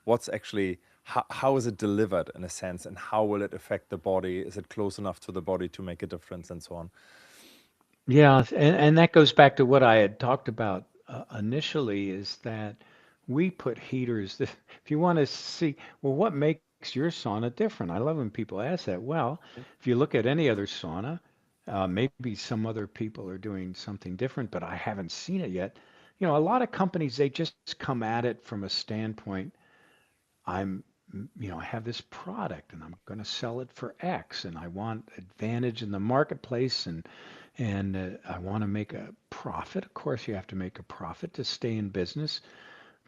what's actually how is it delivered in a sense, and how will it affect the body? Is it close enough to the body to make a difference, and so on? Yeah, and that goes back to what I had talked about initially is that we put heaters. If you want to see, well, what makes your sauna different? I love when people ask that. Well, if you look at any other sauna, maybe some other people are doing something different, but I haven't seen it yet. A lot of companies, they just come at it from a standpoint, I have this product and I'm going to sell it for X and I want advantage in the marketplace and I want to make a profit. Of course, you have to make a profit to stay in business.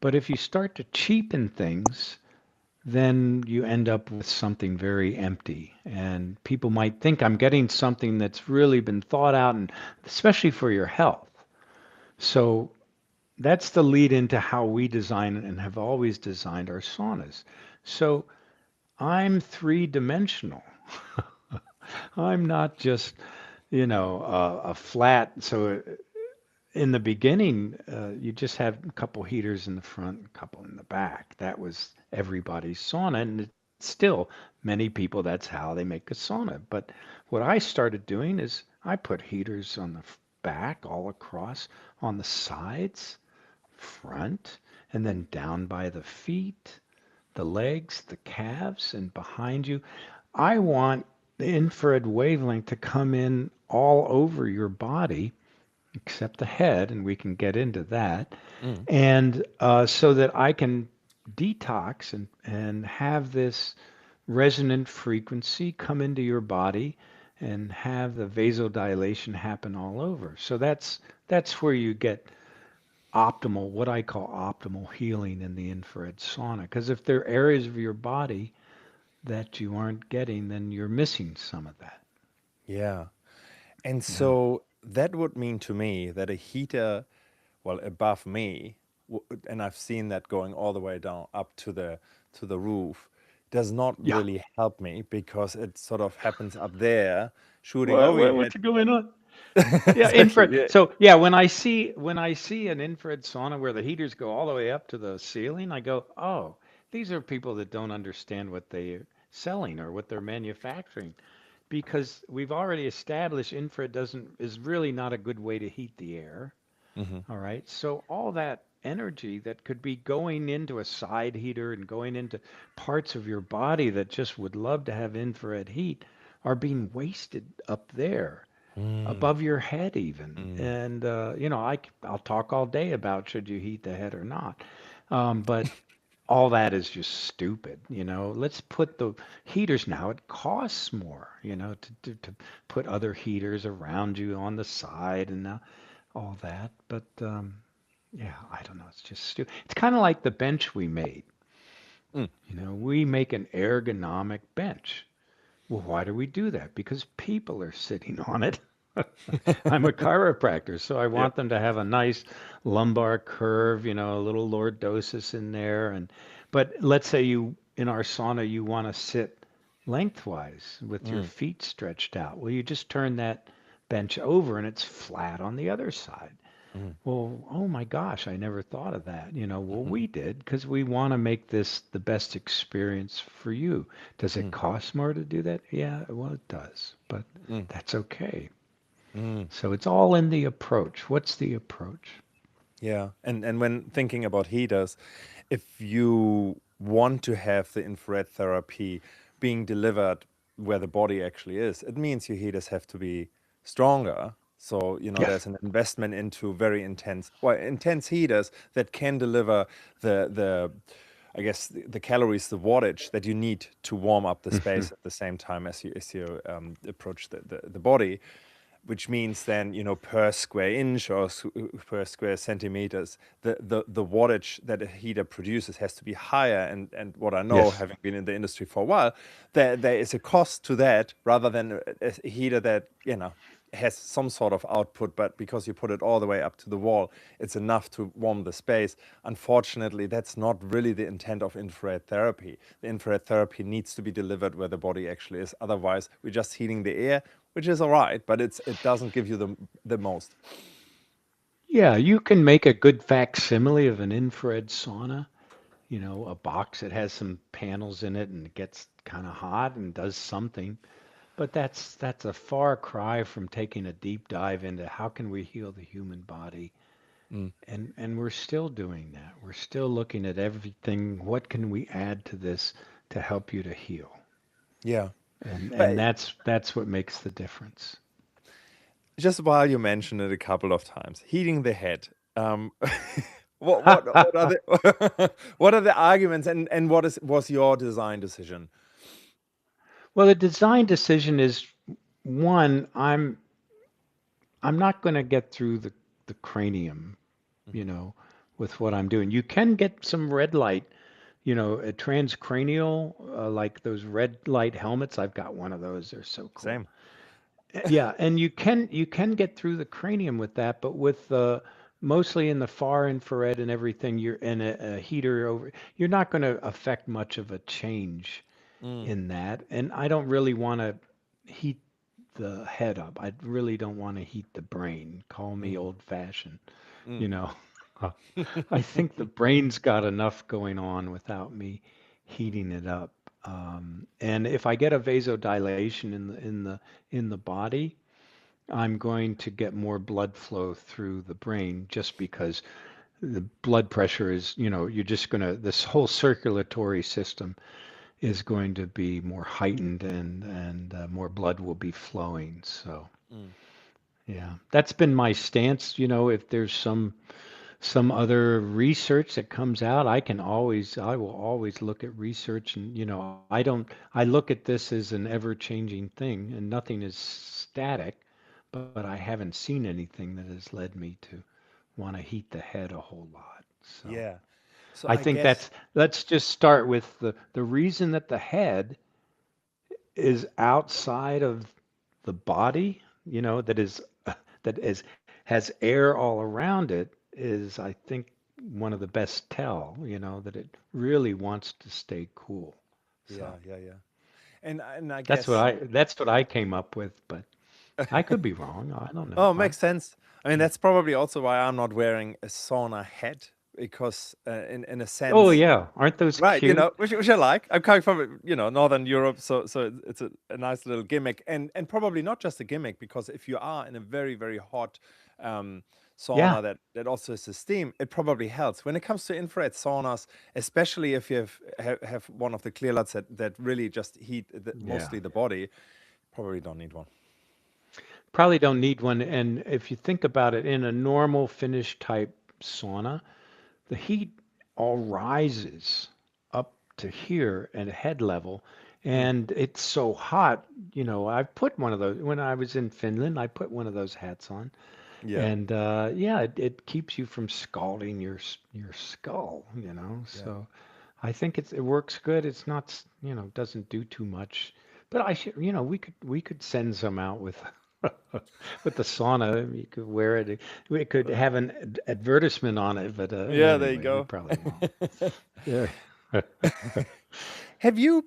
But if you start to cheapen things, then you end up with something very empty. And people might think I'm getting something that's really been thought out, and especially for your health. So that's the lead into how we design and have always designed our saunas. So I'm three dimensional. I'm not just, a flat. So in the beginning, you just had a couple heaters in the front, a couple in the back. That was everybody's sauna, and it's still many people. That's how they make a sauna. But what I started doing is I put heaters on the back, all across, on the sides, front, and then down by the feet, the legs, the calves, and behind you. I want the infrared wavelength to come in all over your body, except the head, and we can get into that. Mm. And so that I can detox and have this resonant frequency come into your body and have the vasodilation happen all over. So that's where you get optimal, what I call optimal healing in the infrared sauna. Because if there are areas of your body that you aren't getting, then you're missing some of that. Yeah. And Yeah. so that would mean to me that a heater, well, above me, and I've seen that going all the way down up to the roof, does not Yeah. really help me because it sort of happens up there, shooting What, over your what head. what's going on? Yeah, Exactly. infrared. Yeah. So yeah, when I see an infrared sauna where the heaters go all the way up to the ceiling, I go, oh, these are people that don't understand what they're selling or what they're manufacturing, because we've already established infrared doesn't is really not a good way to heat the air. Hmm. All right. So all that energy that could be going into a side heater and going into parts of your body that just would love to have infrared heat are being wasted up there Mm, above your head even. mm, And I'll talk all day about should you heat the head or not. But all that is just stupid. Let's put the heaters now. It costs more, to put other heaters around you on the side and all that. But yeah, I don't know. It's just stupid. It's kind of like the bench we made. mm. We make an ergonomic bench. Well, why do we do that? Because people are sitting on it. I'm a chiropractor, so I Yeah. want them to have a nice lumbar curve, a little lordosis in there. But let's say in our sauna, you want to sit lengthwise with your Mm, feet stretched out. Well, you just turn that bench over and it's flat on the other side. mm, Well, oh my gosh, I never thought of that. Well, mhm, we did because we want to make this the best experience for you. Does it mm, cost more to do that? Yeah, well, it does, but mm, that's okay. mm. So it's all in the approach. What's the approach? Yeah. And when thinking about heaters, if you want to have the infrared therapy being delivered where the body actually is, it means your heaters have to be stronger. So, Yes. there's an investment into very intense heaters that can deliver the I guess the calories, the wattage that you need to warm up the Hmm. space at the same time as you approach the body, which means then, per square inch or per square centimeters, the wattage that a heater produces has to be higher. And what I know, Yes. having been in the industry for a while, there is a cost to that rather than a heater that, has some sort of output, but because you put it all the way up to the wall, it's enough to warm the space. Unfortunately, that's not really the intent of infrared therapy. The infrared therapy needs to be delivered where the body actually is. Otherwise, we're just heating the air, which is all right, but it doesn't give you the most. Yeah, you can make a good facsimile of an infrared sauna, a box that has some panels in it and it gets kind of hot and does something. But that's a far cry from taking a deep dive into how can we heal the human body. Mm, And we're still doing that. We're still looking at everything. What can we add to this to help you to heal? yeah, And but that's what makes the difference. just while you mentioned it a couple of times, heating the head. What are the what are the arguments, and was your design decision? Well, the design decision is one, I'm not going to get through the cranium, you Mhm. know, with what I'm doing. You can get some red light, a transcranial, like those red light helmets. I've got one of those. They're so cool. Same. Yeah, and you can get through the cranium with that, but with mostly in the far infrared and everything, you're in a heater over. You're not going to affect much of a change Mm, in that. And I don't really want to heat the head up. I really don't want to heat the brain. Call me mm, old fashioned, mm. you know. I think the brain's got enough going on without me heating it up. And if I get a vasodilation in the body, I'm going to get more blood flow through the brain just because the blood pressure is, you're just going to, this whole circulatory system is going to be more heightened, and more blood will be flowing. So, Mm. yeah, that's been my stance. If there's some other research that comes out, I will always look at research, and I look at this as an ever-changing thing, and nothing is static, but I haven't seen anything that has led me to want to heat the head a whole lot. So Yeah. So I I think guess, let's just start with the reason that the head is outside of the body, that is that is has air all around it, is, I think, one of the best tell, that it really wants to stay cool. So yeah, yeah, yeah. And I guess, that's what I came up with, but I could be wrong. I don't know. oh, makes sense. I mean, that's probably also why I'm not wearing a sauna hat because, in a Oh sense, yeah, aren't those right, cute? which I like. I'm coming from, Northern Europe, so it's a nice little gimmick, and probably not just a gimmick, because if you are in a very, very hot um, Yeah, sauna that also has a steam, it probably helps. When it comes to infrared saunas, especially if you have one of the Clearlights that really just heat yeah. mostly the body, probably don't need one. Probably don't need one. And if you think about it, in a normal Finnish type sauna, the heat all rises up to here at head level, Mm, and it's so hot. I put one of those when I was in Finland. I put one of those hats on, yeah, and yeah, it keeps you from scalding your skull. yeah. So I think it works good. It's not, doesn't do too much. But I should, we could send some out with with the sauna. You could wear it. We could have an advertisement on it, but Yeah, there you anyway, we go. probably won't. Yeah. Have you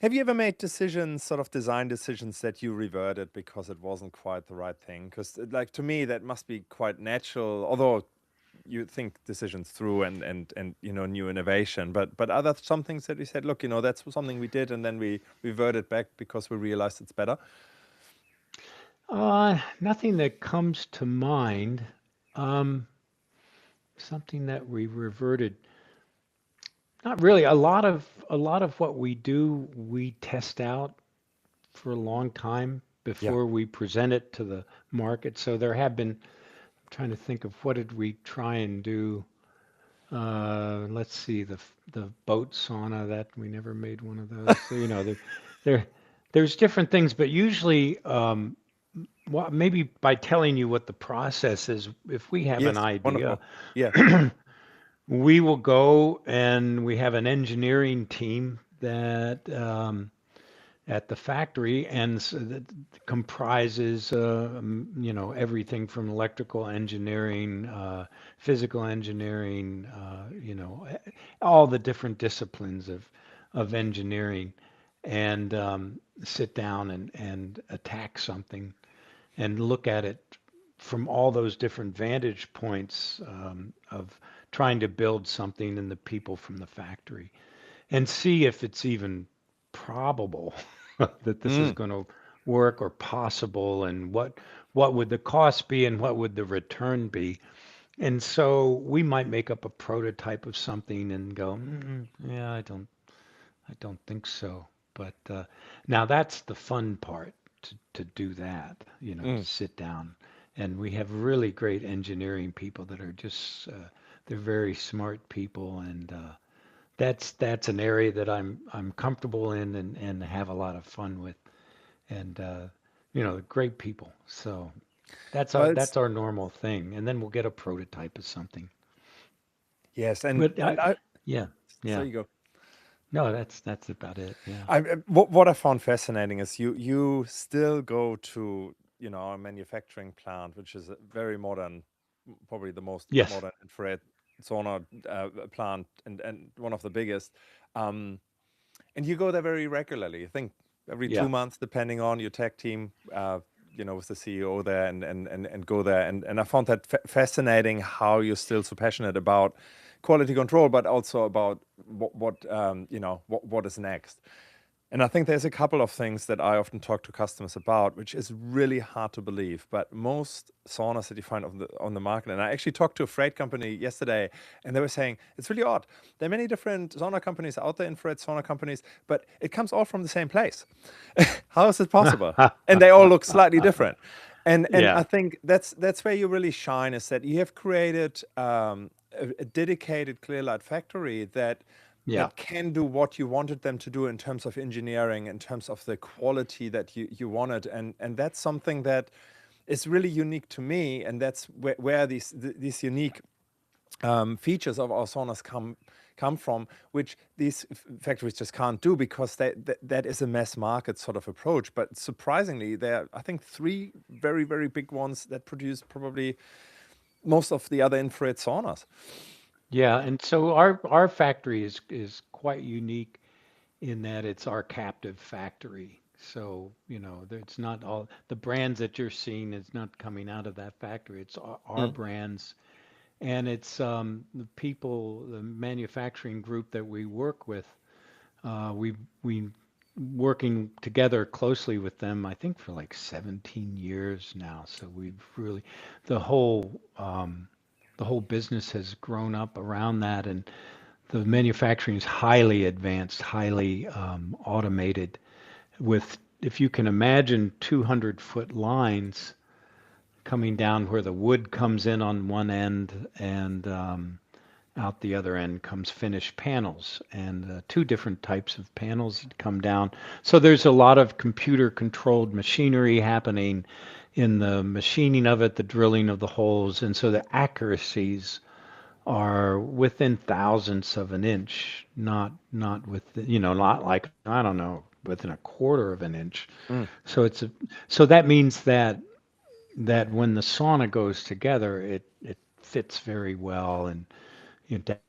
have you ever made decisions, sort of design decisions, that you reverted because it wasn't quite the right thing? Because, like, to me, that must be quite natural, although you think decisions through, and new innovation. But are there some things that you said, look, that's something we did, and then we reverted back because we realized it's better? Nothing that comes to mind. Um, Something that we reverted. Not really. A lot of what we do, we test out for a long time Yeah. before we present it to the market. So there have been, I'm trying to think of what did we try and do. Let's see, the boat sauna, that we never made one of those. So there there's different things, but usually, well, maybe by telling you what the process is, if we have an Yes. idea, Wonderful. Yeah. we will go, and we have an engineering team that, at the factory, and so that comprises, everything from electrical engineering, physical engineering, all the different disciplines of engineering, and sit down and attack something and look at it from all those different vantage points, of trying to build something in the people from the factory, and see if it's even probable that this is Mm. going to work, or possible, and what would the cost be, and what would the return be. And so we might make up a prototype of something and go, yeah, I don't think so. But now that's the fun part, to do that, to Mm. sit down. And we have really great engineering people that are just, they're very smart people, and that's an area that I'm comfortable in, and have a lot of fun with, and great people. So that's our Well, it's that's our normal thing, and then we'll get a prototype of something. yes, and But yeah, so yeah. you go. No, that's about it. Yeah. What I found fascinating is you still go to, a manufacturing plant, which is a very modern, probably the most Yes. modern infrared sauna plant, and one of the biggest. Um, and you go there very regularly. I think every Yeah. 2 months, depending on your tech team. With the CEO there, and go there, and I found that fascinating, how you're still so passionate about quality control, but also about what is next. And I think there's a couple of things that I often talk to customers about, which is really hard to believe. But most saunas that you find on the market, and I actually talked to a freight company yesterday, and they were saying it's really odd. There are many different sauna companies out there, infrared sauna companies, but it comes all from the same place. How is it possible? And they all look slightly different. And I Yeah, think that's where you really shine, is that you have created a dedicated Clearlight factory yeah, that can do what you wanted them to do in terms of engineering, in terms of the quality that you wanted, and that's something that is really unique to me, and that's where these unique features of our saunas come from, which these factories just can't do because that is a mass market sort of approach. But surprisingly, there are, I think, three very, very big ones that produce probably most of the other infrared saunas. yeah. And so our factory is quite unique in that it's our captive factory. So, it's not all the brands that you're seeing is not coming out of that factory. It's our Mm, brands, and it's the people, the manufacturing group that we work with. We working together closely with them, I think for like 17 years now. So we've really the whole the whole business has grown up around that, and the manufacturing is highly advanced, highly automated. With if you can imagine 200-foot lines coming down where the wood comes in on one end and out the other end comes finished panels and two different types of panels that come down. So there's a lot of computer controlled machinery happening in the machining of it, the drilling of the holes, and so the accuracies are within thousandths of an inch, not with not like I don't know within a quarter of an inch. mm, So so that means that when the sauna goes together, it fits very well, and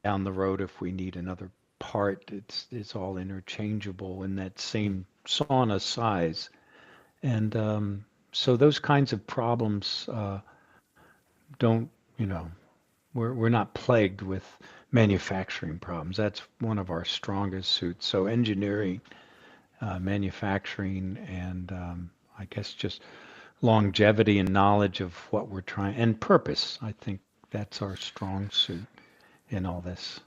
down the road if we need another part, it's all interchangeable in that same sauna size, and so those kinds of problems don't we're not plagued with manufacturing problems. That's one of our strongest suits. So engineering, manufacturing, and I guess just longevity and knowledge of what we're trying and purpose. I think that's our strong suit in all this.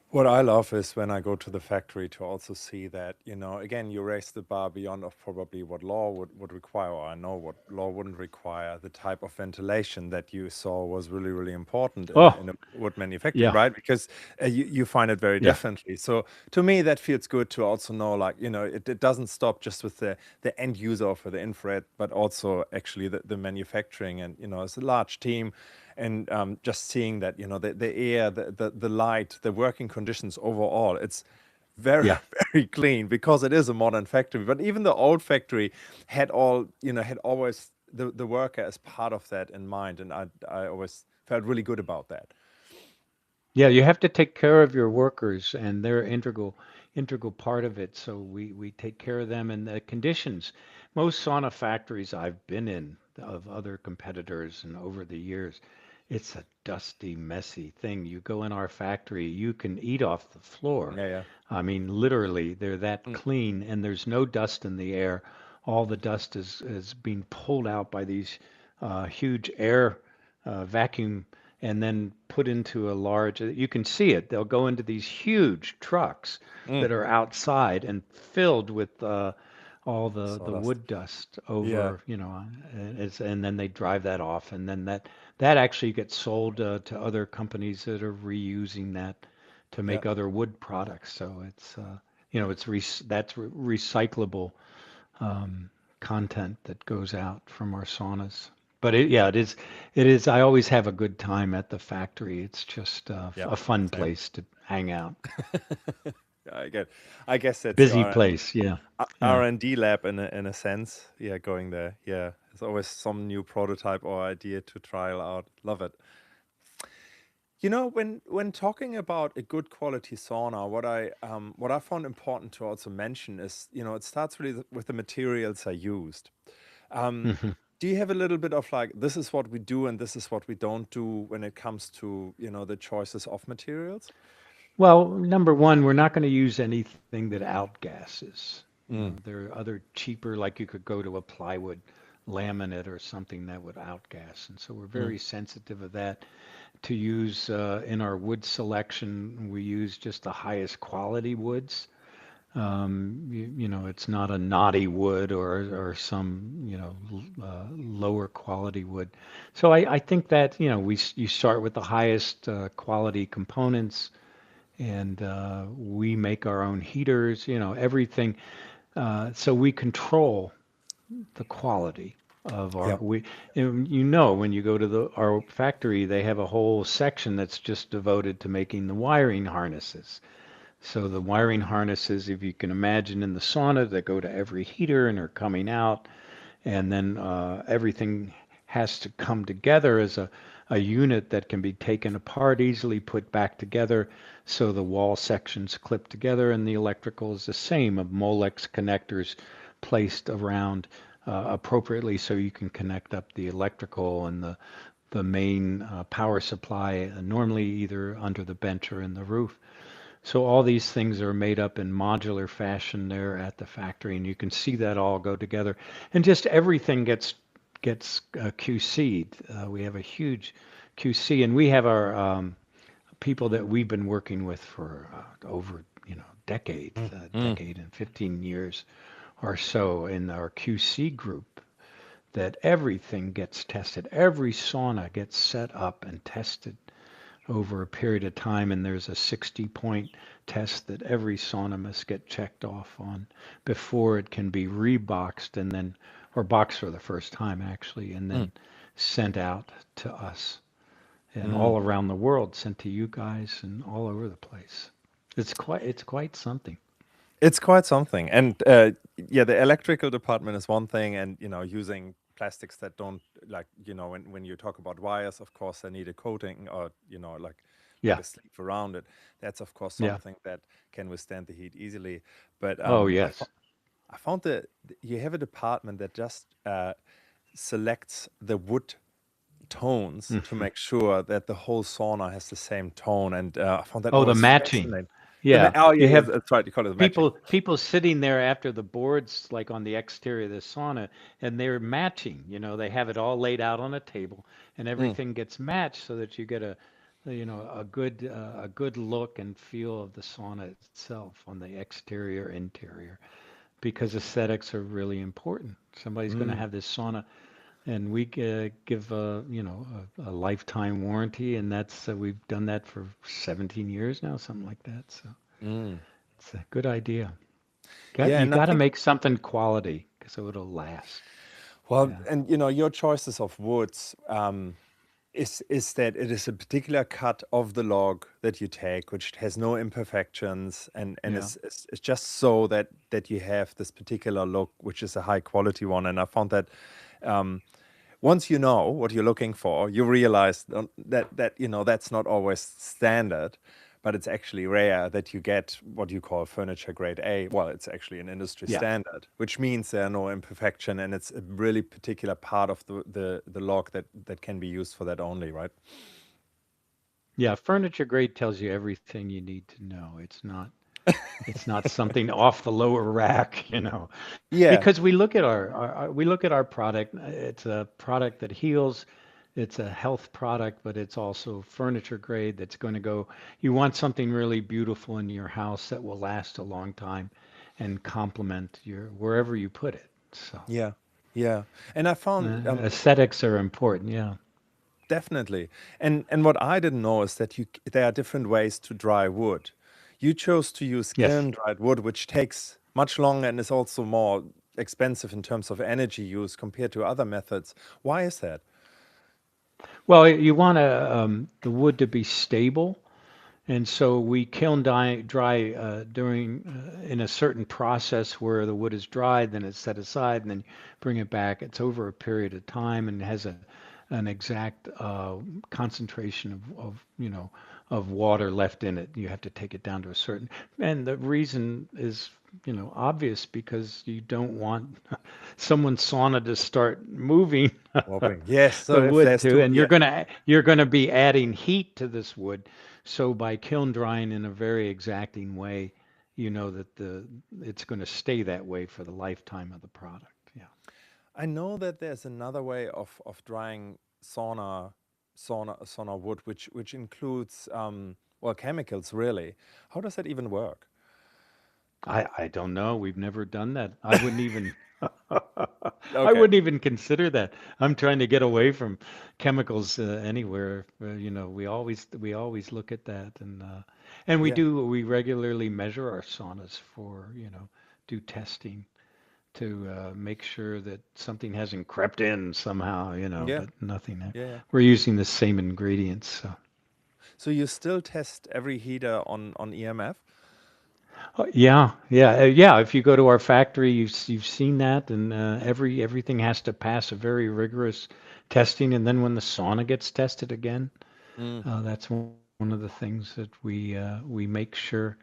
What I love is when I go to the factory to also see that, again, you raise the bar beyond of probably what law would require, or I know what law wouldn't require. The type of ventilation that you saw was really, really important in Oh, a wood manufacturing, yeah, right? Because you find it very yeah, differently. So to me, that feels good to also know, like, it doesn't stop just with the end user for the infrared, but also actually the manufacturing. And, it's a large team, and just seeing that, the air, the light, the working conditions overall, it's very yeah. very clean because it is a modern factory. But even the old factory had always the worker as part of that in mind, and I always felt really good about that. Yeah, you have to take care of your workers, and they're integral part of it. So we take care of them and the conditions. Most sauna factories I've been in of other competitors and over the years, it's a dusty, messy thing. You go in our factory, you can eat off the floor. Yeah, yeah. I mean, literally, they're that Mm, clean, and there's no dust in the air. All the dust is being pulled out by these huge air vacuum and then put into a large, you can see it. They'll go into these huge trucks mm. that are outside and filled with all the Sawdust. wood dust Yeah, over, and then they drive that off, and then that actually gets sold to other companies that are reusing that to yeah. make other wood products. So that's recyclable content that goes out from our saunas. But yeah, it is. I always have a good time at the factory. It's just Yeah, a fun same. place to hang out. Yeah, I guess that's Busy your place. Yeah, yeah, R&D lab in a sense. Yeah, going there. Yeah, there's always some new prototype or idea to trial out. Love it. When talking about a good quality sauna, what I found important to also mention is, it starts really with the materials I used. Um, hmm. do you have a little bit of like, this is what we do and this is what we don't do when it comes to, the choices of materials? Well, number one, we're not going to use anything that outgasses. Mm, There are other cheaper, like you could go to a plywood laminate or something that would outgas. And so we're mm, very sensitive of that. To use in our wood selection, we use just the highest quality woods. It's not a knotty wood or some, lower quality wood. So I think that, you start with the highest quality components, and we make our own heaters, everything. So we control the quality of yeah. when you go to our factory, they have a whole section that's just devoted to making the wiring harnesses. So the wiring harnesses, if you can imagine in the sauna, that go to every heater and are coming out, and then everything has to come together as a unit that can be taken apart, easily put back together. So the wall sections clip together, and the electrical is the same of Molex connectors placed around appropriately so you can connect up the electrical and the main power supply, normally either under the bench or in the roof. So all these things are made up in modular fashion there at the factory, and you can see that all go together. And just everything gets QC'd. We have a huge QC, and we have our people that we've been working with for over Mm, mm, decade and 15 years or so in our QC group. That everything gets tested. Every sauna gets set up and tested over a period of time, and there's a 60-point test that every sauna must get checked off on before it can be reboxed and then, or boxed for the first time actually, and mm, then sent out to us and mm. all around the world, sent to you guys and all over the place. It's quite something. It's quite something. And yeah, the electrical department is one thing, and using plastics that don't, like, when you talk about wires, of course, they need a coating, or like Yeah, a sleeve around it. That's of course yeah. something that can withstand the heat easily. But Oh yes. I found that you have a department that just selects the wood tones to Hmm. make sure that the whole sauna has the same tone, and I found that Oh, the always matching. fascinating. Yeah, Oh yeah, you yes, have that's right. You call it the matching. people sitting there after the boards, like on the exterior of the sauna, and they're matching. They have it all laid out on a table, and Mm, everything gets matched so that you get a good look and feel of the sauna itself on the exterior interior, because aesthetics are really important. Somebody's going to mm. have this sauna, and we give a lifetime warranty, and that's we've done that for 17 years now, something like that. So Mm. it's a good idea. Got Yeah, you and I got to think, make something quality so it'll last. well, Yeah. and your choices of woods, is that it is a particular cut of the log that you take, which has no imperfections, and Yeah. it's just so that you have this particular look, which is a high quality one. And I found that um, once you know what you're looking for, you realize that that's not always standard, but it's actually rare that you get what you call furniture grade A. Well, it's actually an industry Yeah. standard, which means there are no imperfection, and it's a really particular part of the log that can be used for that only, right? Yeah. Furniture grade tells you everything you need to know. It's not something off the lower rack, Yeah, because we look at our product. It's a product that heals. It's a health product, but it's also furniture grade that's going to go. You want something really beautiful in your house that will last a long time and complement your wherever you put it. So yeah, yeah. And I found aesthetics are important. Yeah. definitely. And what I didn't know is that there are different ways to dry wood. You chose to use Yes. kiln dried wood, which takes much longer and is also more expensive in terms of energy use compared to other methods. Why is that? Well, you want the wood to be stable, and so we kiln dry during in a certain process where the wood is dried, then it's set aside, and then bring it back. It's over a period of time and has an exact concentration of water left in it. You have to take it down to a certain, and the reason is obvious, because you don't want someone's sauna to start moving Warping. Yes. So the if wood there's too, too, and yeah. you're gonna be adding heat to this wood. So by kiln drying in a very exacting way, you know that the it's going to stay that way for the lifetime of the product. Yeah. I know that there's another way of drying sauna wood, which includes well, chemicals really. How does that even work? I don't know. We've never done that. I wouldn't even I Okay. wouldn't even consider that. I'm trying to get away from chemicals anywhere. We always look at that, and Yeah. we regularly measure our saunas for, do testing to make sure that something hasn't crept in somehow, Yeah. but nothing. Yeah. Yeah. We're using the same ingredients, so. So you still test every heater on EMF? Yeah, yeah, yeah. If you go to our factory, you've seen that, and everything has to pass a very rigorous testing, and then when the sauna gets tested again, Mm, that's one of the things that we make sure.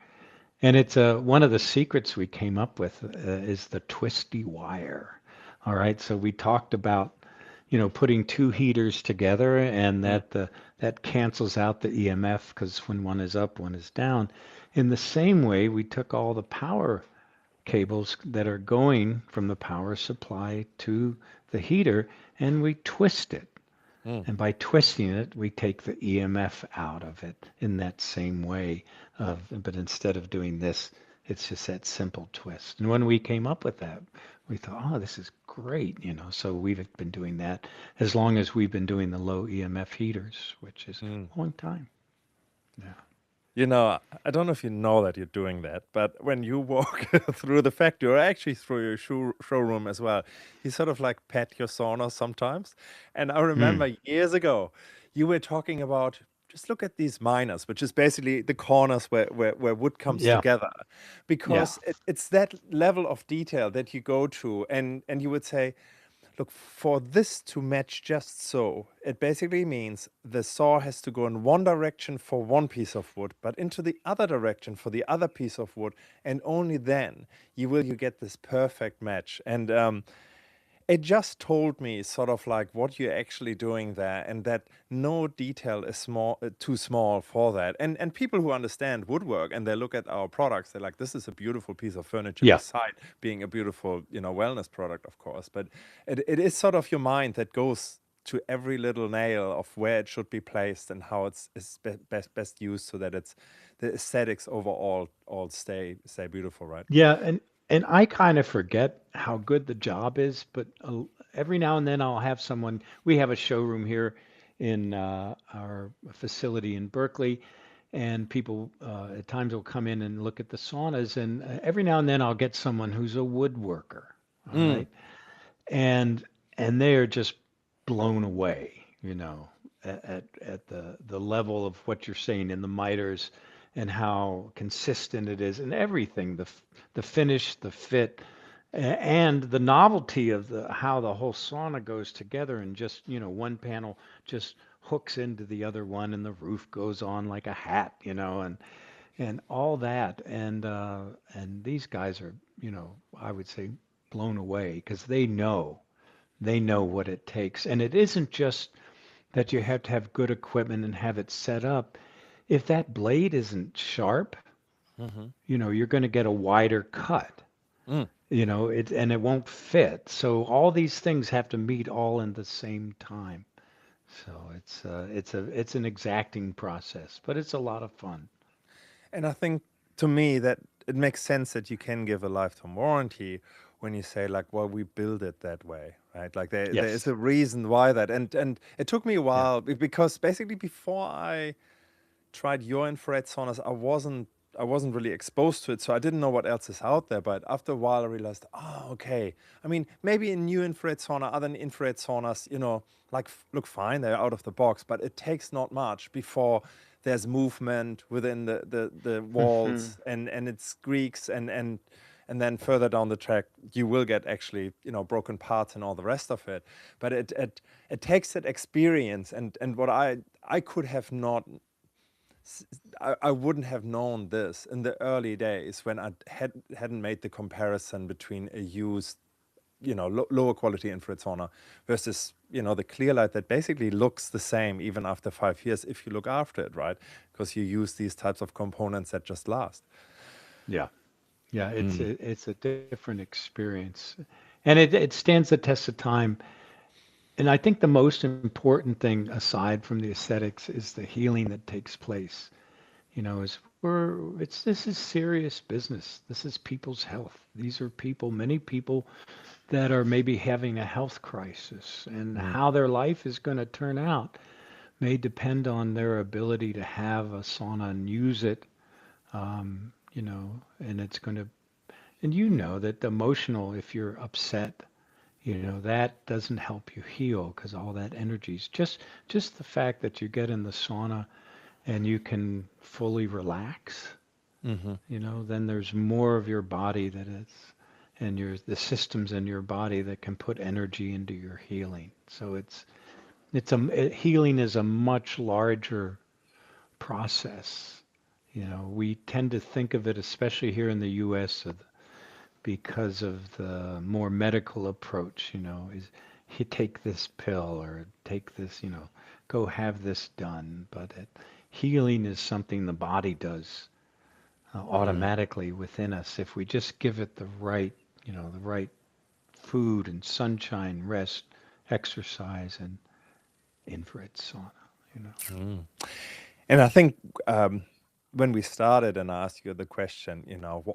And it's one of the secrets we came up with is the twisty wire. All right, so we talked about, putting two heaters together, and mm, that cancels out the EMF because when one is up, one is down. In the same way, we took all the power cables that are going from the power supply to the heater and we twist it. mm, And by twisting it, we take the EMF out of it in that same way. But instead of doing this, it's just that simple twist. And when we came up with that, we thought, oh, this is great, So we've been doing that as long as we've been doing the low EMF heaters, which is mm. a long time. Yeah. You know, I don't know if you know that you're doing that, but when you walk through the factory or actually through your showroom as well, you sort of like pet your sauna sometimes. And I Hmm. remember years ago, you were talking about just look at these miners, which is basically the corners where wood comes Yeah. together, Yeah. because it's that level of detail that you go to, and you would say, look, for this to match just so, it basically means the saw has to go in one direction for one piece of wood, but into the other direction for the other piece of wood, and only then you get this perfect match. And it just told me sort of like what you're actually doing there, and that no detail is too small for that. And people who understand woodwork and they look at our products, they're like, this is a beautiful piece of furniture, Yeah. beside being a beautiful, wellness product, of course. But it is sort of your mind that goes to every little nail of where it should be placed and how best used, so that it's the aesthetics overall all stay beautiful, right? Yeah, and I kind of forget how good the job is, but every now and then I'll have someone. We have a showroom here in our facility in Berkeley, and people at times will come in and look at the saunas, and every now and then I'll get someone who's a woodworker, all Mm, right, and and they are just blown away, at the level of what you're saying in the miters and how consistent it is and everything, the finish, the fit, and the novelty of the how the whole sauna goes together and just, one panel just hooks into the other one and the roof goes on like a hat, and all that, and these guys are, I would say blown away because they know what it takes. And it isn't just that you have to have good equipment and have it set up. If that blade isn't sharp, hmm you're going to get a wider cut. mm. And it won't fit. So all these things have to meet all in the same time. So it's an exacting process, but it's a lot of fun. And I think, to me, that it makes sense that you can give a lifetime warranty when you say like, well, we build it that way, right? Like there is Yes. a reason why that. And it took me a Yeah. while because basically before I tried your infrared saunas, I wasn't really exposed to it, so I didn't know what else is out there. But after a while, I realized, oh, okay. I mean, maybe a new infrared sauna, other infrared saunas, like look fine, they're out of the box, but it takes not much before there's movement within the Hmm. walls, and it squeaks, and then further down the track, you will get actually, broken parts and all the rest of it. But it takes that experience, and what I could have not I wouldn't have known this in the early days when I hadn't made the comparison between a used, lower quality infrared sauna versus, the Clearlight that basically looks the same even after 5 years if you look after it, right? Because you use these types of components that just last. Yeah. Yeah, Mm. it's a different experience, and it stands the test of time. And I think the most important thing, aside from the aesthetics, is the healing that takes place. Is this is serious business. This is people's health. These are people, many people that are maybe having a health crisis, and Mm. how their life is going to turn out may depend on their ability to have a sauna and use it. And it's going to, and that the emotional, if you're upset, that doesn't help you heal because all that energy's just the fact that you get in the sauna and you can fully relax, Mm-hmm. then there's more of your body that is, and the systems in your body that can put energy into your healing. So healing is a much larger process. We tend to think of it, especially here in the U.S., because of the more medical approach, is you take this pill or take this, go have this done. But healing is something the body does Mm. automatically within us if we just give it the right food and sunshine, rest, exercise, and infrared sauna. You know. Mm. And I think when we started and I asked you the question,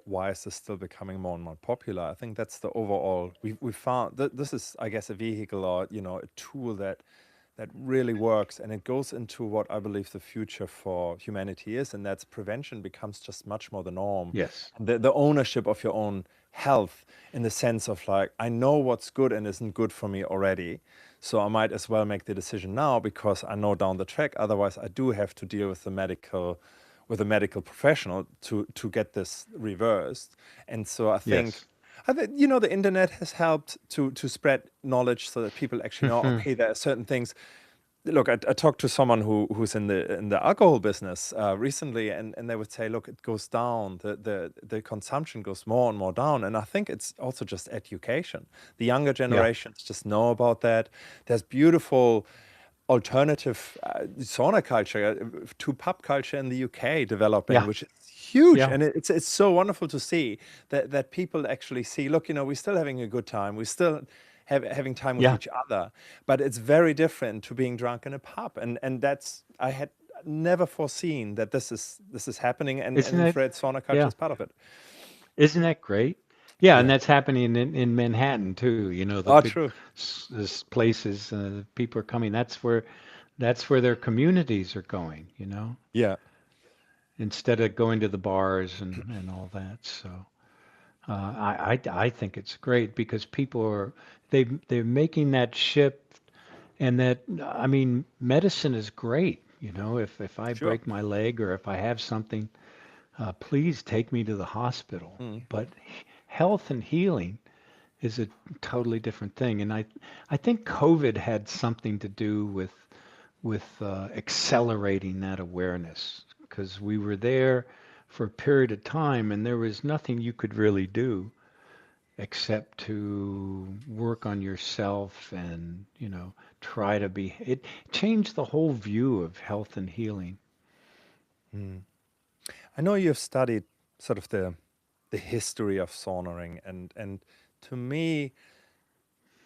why is this still becoming more and more popular? I think that's the overall. We found that this is, I guess, a vehicle or a tool that really works, and it goes into what I believe the future for humanity is, and that's prevention becomes just much more the norm. Yes. And the ownership of your own health in the sense of like, I know what's good and isn't good for me already. So I might as well make the decision now because I know down the track. Otherwise, I do have to deal with a medical professional to get this reversed. And so Yes. I think the internet has helped to spread knowledge so that people actually know. Okay, there are certain things. Look, I talked to someone who's in the alcohol business recently, and they would say, look, it goes down. The consumption goes more and more down, and I think it's also just education. The younger Yeah. generations just know about that. There's beautiful alternative sauna culture to pub culture in the UK developing, Yeah. which is huge, Yeah. and it's so wonderful to see that people actually see. Look, we're still having a good time. We're still having time with Yeah. each other, but it's very different to being drunk in a pub, and that's I had never foreseen that this is happening, and Isn't it? infrared sauna culture Yeah. is part of it. Isn't that great? Yeah, and Yeah. that's happening in Manhattan too. The Oh, big true. places, people are coming. That's where their communities are going. Yeah. Instead of going to the bars and all that. So I think it's great because people they're making that shift, and that I mean medicine is great. If I Sure. break my leg or if I have something, please take me to the hospital. Mm. But health and healing is a totally different thing. And I think COVID had something to do with accelerating that awareness because we were there for a period of time and there was nothing you could really do except to work on yourself and try to be it changed the whole view of health and healing. Mm. I know you've studied sort of the history of saunaring, and to me,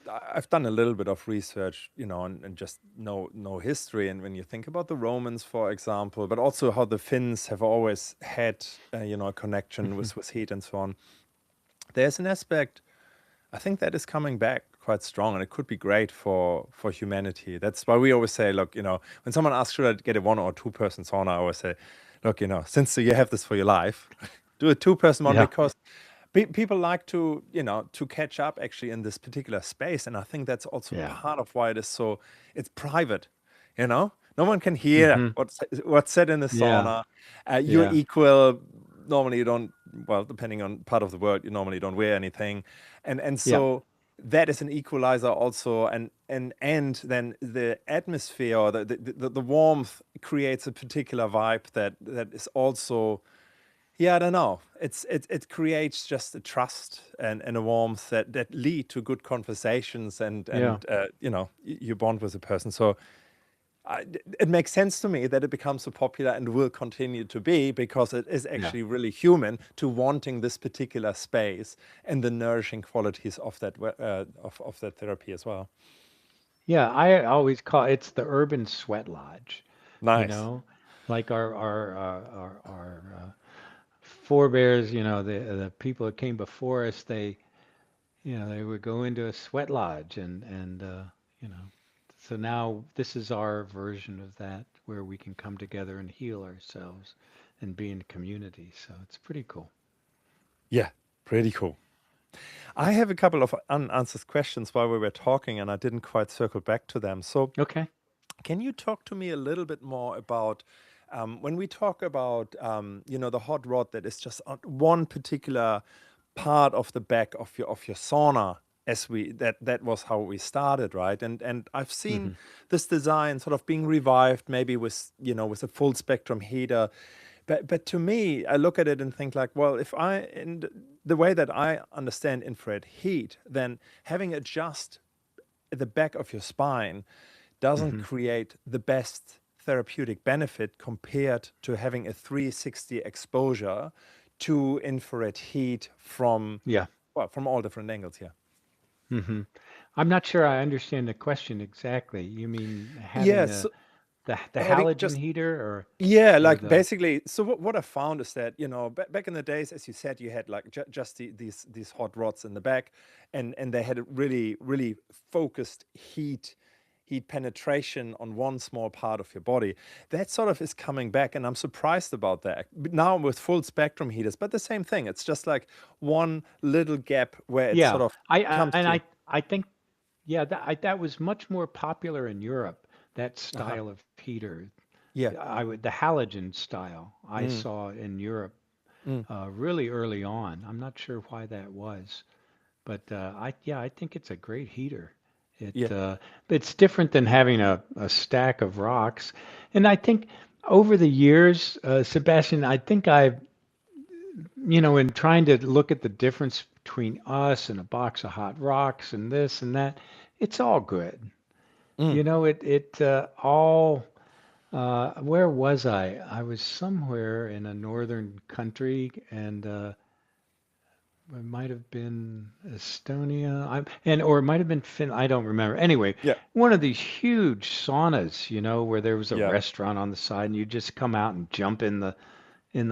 I've done a little bit of research, and just know history. And when you think about the Romans, for example, but also how the Finns have always had, a connection with heat and so on, there's an aspect I think that is coming back quite strong, and it could be great for humanity. That's why we always say, look, when someone asks should I get a 1 or 2 person sauna, I always say, look, since you have this for your life, do a 2 person one Yeah. because people like to catch up actually in this particular space, and I think that's also Yeah. part of why it's private, no one can hear Hmm. what's said in the Yeah. sauna. You're Yeah. equal. Normally you don't, well, depending on part of the world, you normally don't wear anything, and Yeah. so that is an equalizer also, and then the atmosphere or the warmth creates a particular vibe that is also, yeah, I don't know. It creates just a trust and a warmth that lead to good conversations, and Yeah. you bond with a person. So it makes sense to me that it becomes so popular and will continue to be because it is Yeah. actually really human to wanting this particular space and the nourishing qualities of that of that therapy as well. Yeah, I always call it's the urban sweat lodge, you Nice. know, like our forebears, the people that came before us, they would go into a sweat lodge and you know, so now this is our version of that where we can come together and heal ourselves and be in community. So it's pretty cool. Yeah, pretty cool. I have a couple of unanswered questions while we were talking, and I didn't quite circle back to them. So, Okay. can you talk to me a little bit more about when we talk about the hot rod that is just on one particular part of the back of your sauna, as we that was how we started, right? And I've seen Hmm. this design sort of being revived, maybe with a full spectrum heater. But to me, I look at it and think like, well, if I in the way that I understand infrared heat, then having it just at the back of your spine doesn't Hmm. create the best therapeutic benefit compared to having a 360 exposure to infrared heat from, Yeah. well, from all different angles here. Hmm. I'm not sure I understand the question exactly. You mean having Yes, the having halogen just heater yeah, or like the basically, so what I found is that, back in the days, as you said, you had like just these hot rods in the back, and they had a really, really focused heat penetration on one small part of your body. That sort of is coming back, and I'm surprised about that. But now with full spectrum heaters, but the same thing. It's just like one little gap where it yeah. sort of I comes and to. I think yeah, that was much more popular in Europe, that Uh-huh. style of heater. Yeah. The halogen style I Mm, saw in Europe mm, really early on. I'm not sure why that was, but I think it's a great heater. yeah. It's different than having a stack of rocks, and I think over the years, Sebastian, I think in trying to look at the difference between us and a box of hot rocks and this and that, it's all good. Mm, It all. Where was I? I was somewhere in a northern country, and it might have been Estonia, or it might have been I don't remember. Anyway, yeah. one of these huge saunas, where there was a Yeah. restaurant on the side, and you just come out and jump in the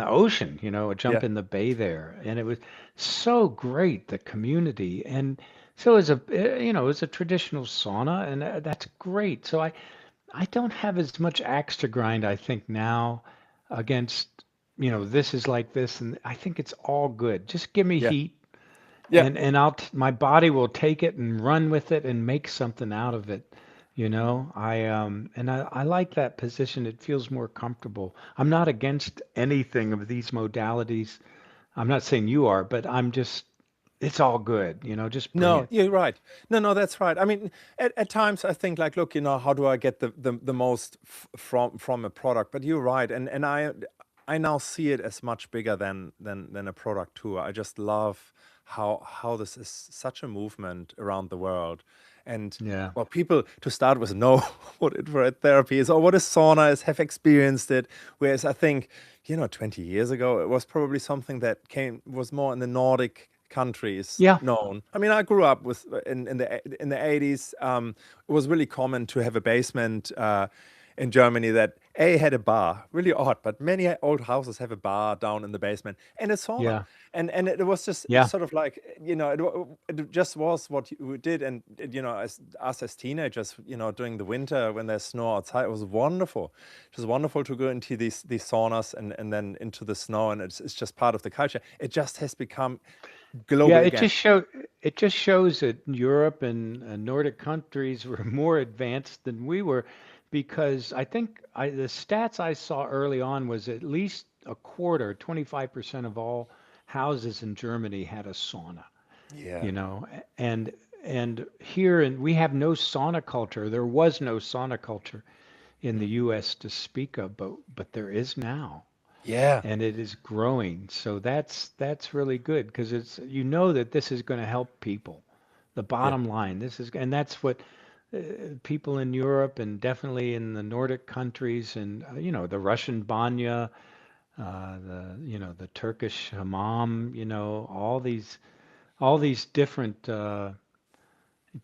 ocean, or Yeah. jump in the bay there, and it was so great, the community, and so it's a traditional sauna, and that's great. So I don't have as much axe to grind, I think, now against, this is like this, and I think it's all good. Just give me Yeah. heat, Yeah. and my body will take it and run with it and make something out of it. I like that position. It feels more comfortable. I'm not against anything of these modalities. I'm not saying you are, but it's all good. Just bring No, it. you're right. No, no, that's right. I mean, at times I think like, look, how do I get the most from a product? But you're right, and I now see it as much bigger than a product too. I just love how this is such a movement around the world, and Yeah. well, people to start with know what infrared therapy is or what a sauna is, have experienced it. Whereas I think, 20 years ago, it was probably something that was more in the Nordic countries Yeah. known. I mean, I grew up with in the 80s. It was really common to have a basement in Germany that had a bar. Really odd, but many old houses have a bar down in the basement and a sauna. Yeah. And it was just Yeah. sort of like, it just was what you did. And as us as teenagers, during the winter when there's snow outside, it was wonderful. It was wonderful to go into these saunas and then into the snow, and it's just part of the culture. It just has become Yeah, global again. it just shows that Europe and Nordic countries were more advanced than we were, because I think the stats I saw early on was at least a quarter, 25% of all houses in Germany had a sauna, Yeah. you know, and we have no sauna culture. There was no sauna culture in the Mm. US to speak of, but there is now, Yeah. and it is growing. So that's really good, because it's that this is going to help people. The Yeah. bottom line, this is, and that's what people in Europe and definitely in the Nordic countries and the Russian banya, the Turkish hammam, all these different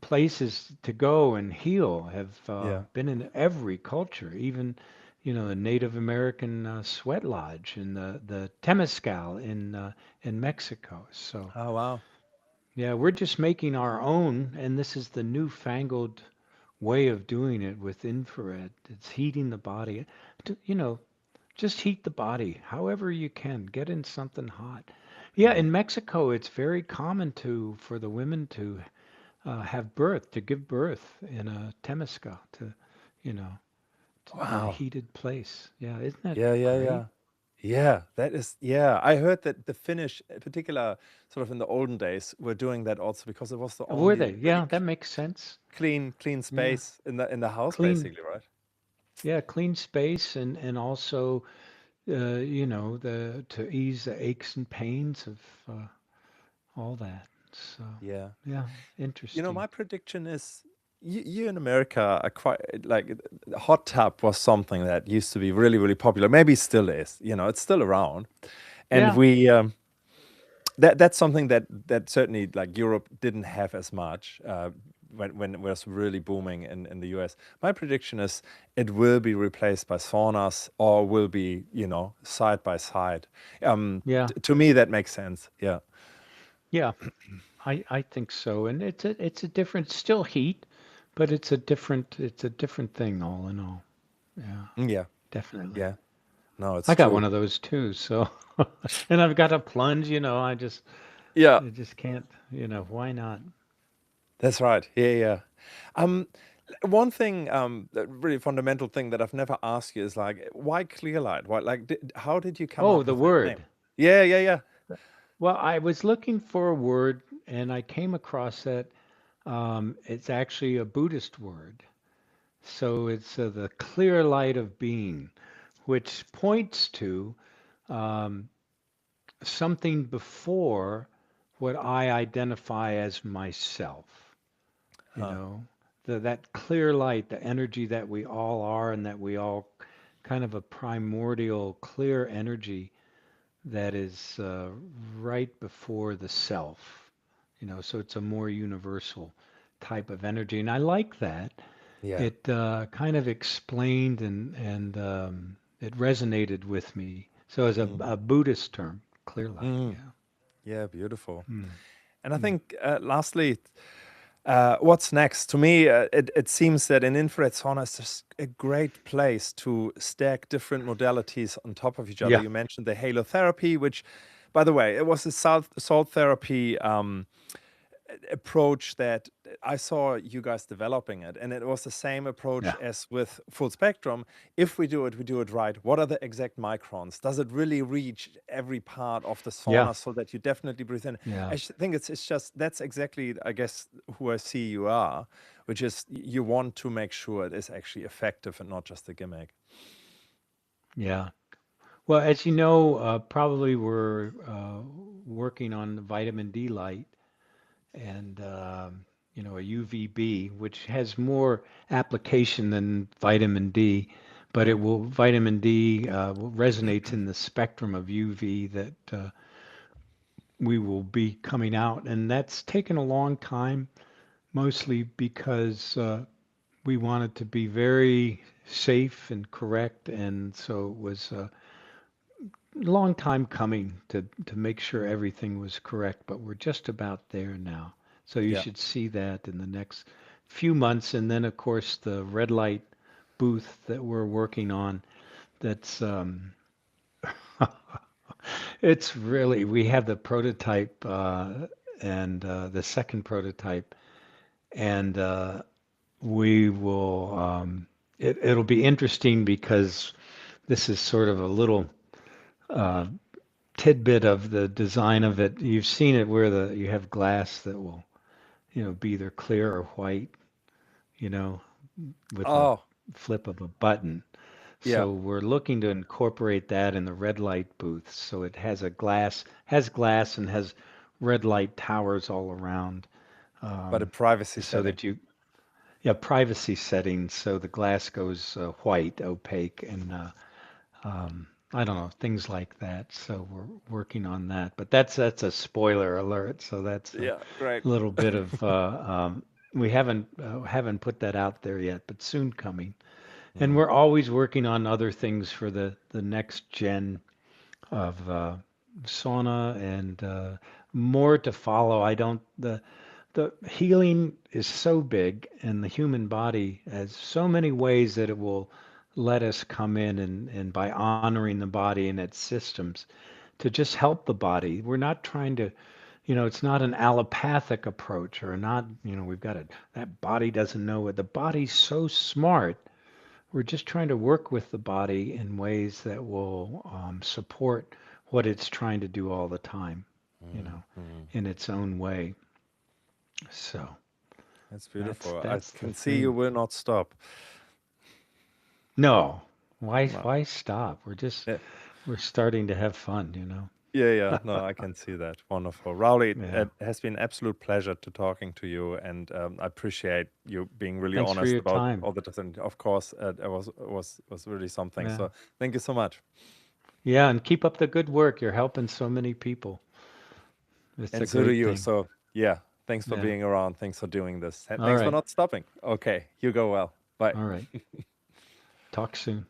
places to go and heal have Yeah. been in every culture, even the Native American sweat lodge and the Temescal in Mexico. So Oh, wow. yeah, we're just making our own, and this is the newfangled way of doing it with infrared. It's heating the body. To- You know, just heat the body however you can. Get in something hot. Yeah, Mm. in Mexico, it's very common for the women to have birth, to give birth in a temescal, you know, in a Wow. heated place. Yeah, isn't that Yeah, yeah, great? yeah. Yeah, that is, yeah. I heard that the Finnish, in particular, sort of in the olden days, were doing that also because it was the Were only they? really Yeah, that makes sense. clean Yeah, space in the house, clean. basically, right? Yeah, clean space and also the to ease the aches and pains of all that. So Yeah. yeah, You know, interesting. my prediction is you in America are quite like the hot tub was something that used to be really, really popular. Maybe still is. You know, it's still around, and Yeah, we that's something that certainly like Europe didn't have as much when it was really booming in the US. My prediction is it will be replaced by saunas or will be side by side. yeah, To me, that makes sense. Yeah. yeah. I think so, and it's a different still heat, but it's a different thing all in all. Yeah, Yeah. definitely. Yeah. No, I it's got one true. of those too, so and I've got a plunge. Yeah. I just can't. Why not? That's right. Yeah, yeah. Um, One thing, that really fundamental thing that I've never asked you is like, why Clearlight? Why, like, how did you come Oh, up the with that name? word. Yeah, yeah, yeah. Well, I was looking for a word, and I came across it. It's actually a Buddhist word. So it's the clear light of being, which points to um, something before what I identify as myself. You Huh. know, that clear light, the energy that we all are, and that we all kind of a primordial, clear energy that is right before the self. So it's a more universal type of energy, and I like that. Yeah. It kind of explained and it resonated with me. So as a Mm. Buddhist term, clear light. Mm. Yeah. Yeah, beautiful. Mm. And I Mm. think, lastly, what's next? To me, it seems that an infrared sauna is just a great place to stack different modalities on top of each other. Yeah. You mentioned the halotherapy, which, by the way, it was a salt therapy approach that I saw you guys developing it, and it was the same approach Yeah. as with full spectrum. If we do it right. What are the exact microns? Does it really reach every part of the Yeah. sauna so that you definitely breathe in? Yeah. Think it's just that's exactly, I guess, who I see you are, which is you want to make sure it is actually effective and not just a gimmick. Yeah. Well, as you know, probably we're working on the vitamin D light and a UVB, which has more application than vitamin D, but it Mm. will vitamin D resonates in the spectrum of UV that we will be coming out, and that's taken a long time, mostly because we wanted to be very safe and correct, and so it was a long time coming to make sure everything was correct, but we're just about there now. So you Yeah. should see that in the next few months, and then of course the red light booth that we're working on. That's it's really we have the prototype and the second prototype, and we will. It'll be interesting because this is sort of a little uh, tidbit of the design of it. You've seen it where you have glass that will, be either clear or white, you know, with a Oh, flip of a button. yeah. So we're looking to incorporate that in the red light booth. So it has glass and has red light towers all around, But a um, privacy so setting. that you, yeah, privacy settings so the glass goes white, opaque, and I don't know, things like that. So we're working on that. But that's a spoiler alert. So that's a Yeah, great. little bit of we haven't put that out there yet, but soon coming. And Mm, we're always working on other things for the next gen of sauna and more to follow. I don't the healing is so big, and the human body has so many ways that it will let us come in and by honoring the body and its systems to just help the body. We're not trying to, it's not an allopathic approach or not, we've got to, that body doesn't know it. The body's so smart. We're just trying to work with the body in ways that will support what it's trying to do all the time, you mm, know, mm. in its own way. So That's that's beautiful. I that's the can see you thing. will not stop. No, why No. why stop? Yeah, We're starting to have fun. yeah, yeah. No, I can see that. Wonderful. Rowley, Yeah. it has been an absolute pleasure to talking to you, and I appreciate you being really Thanks for honest your about time. all the different. Of course, it was really something. Yeah. So thank you so much, Yeah, and keep up the good work. You're helping so many people. It's a and so do great you. thing. So yeah, thanks for Yeah. being around. Thanks for doing this. And All thanks for right. not stopping. Okay, you go well. Bye. All right. Talk soon.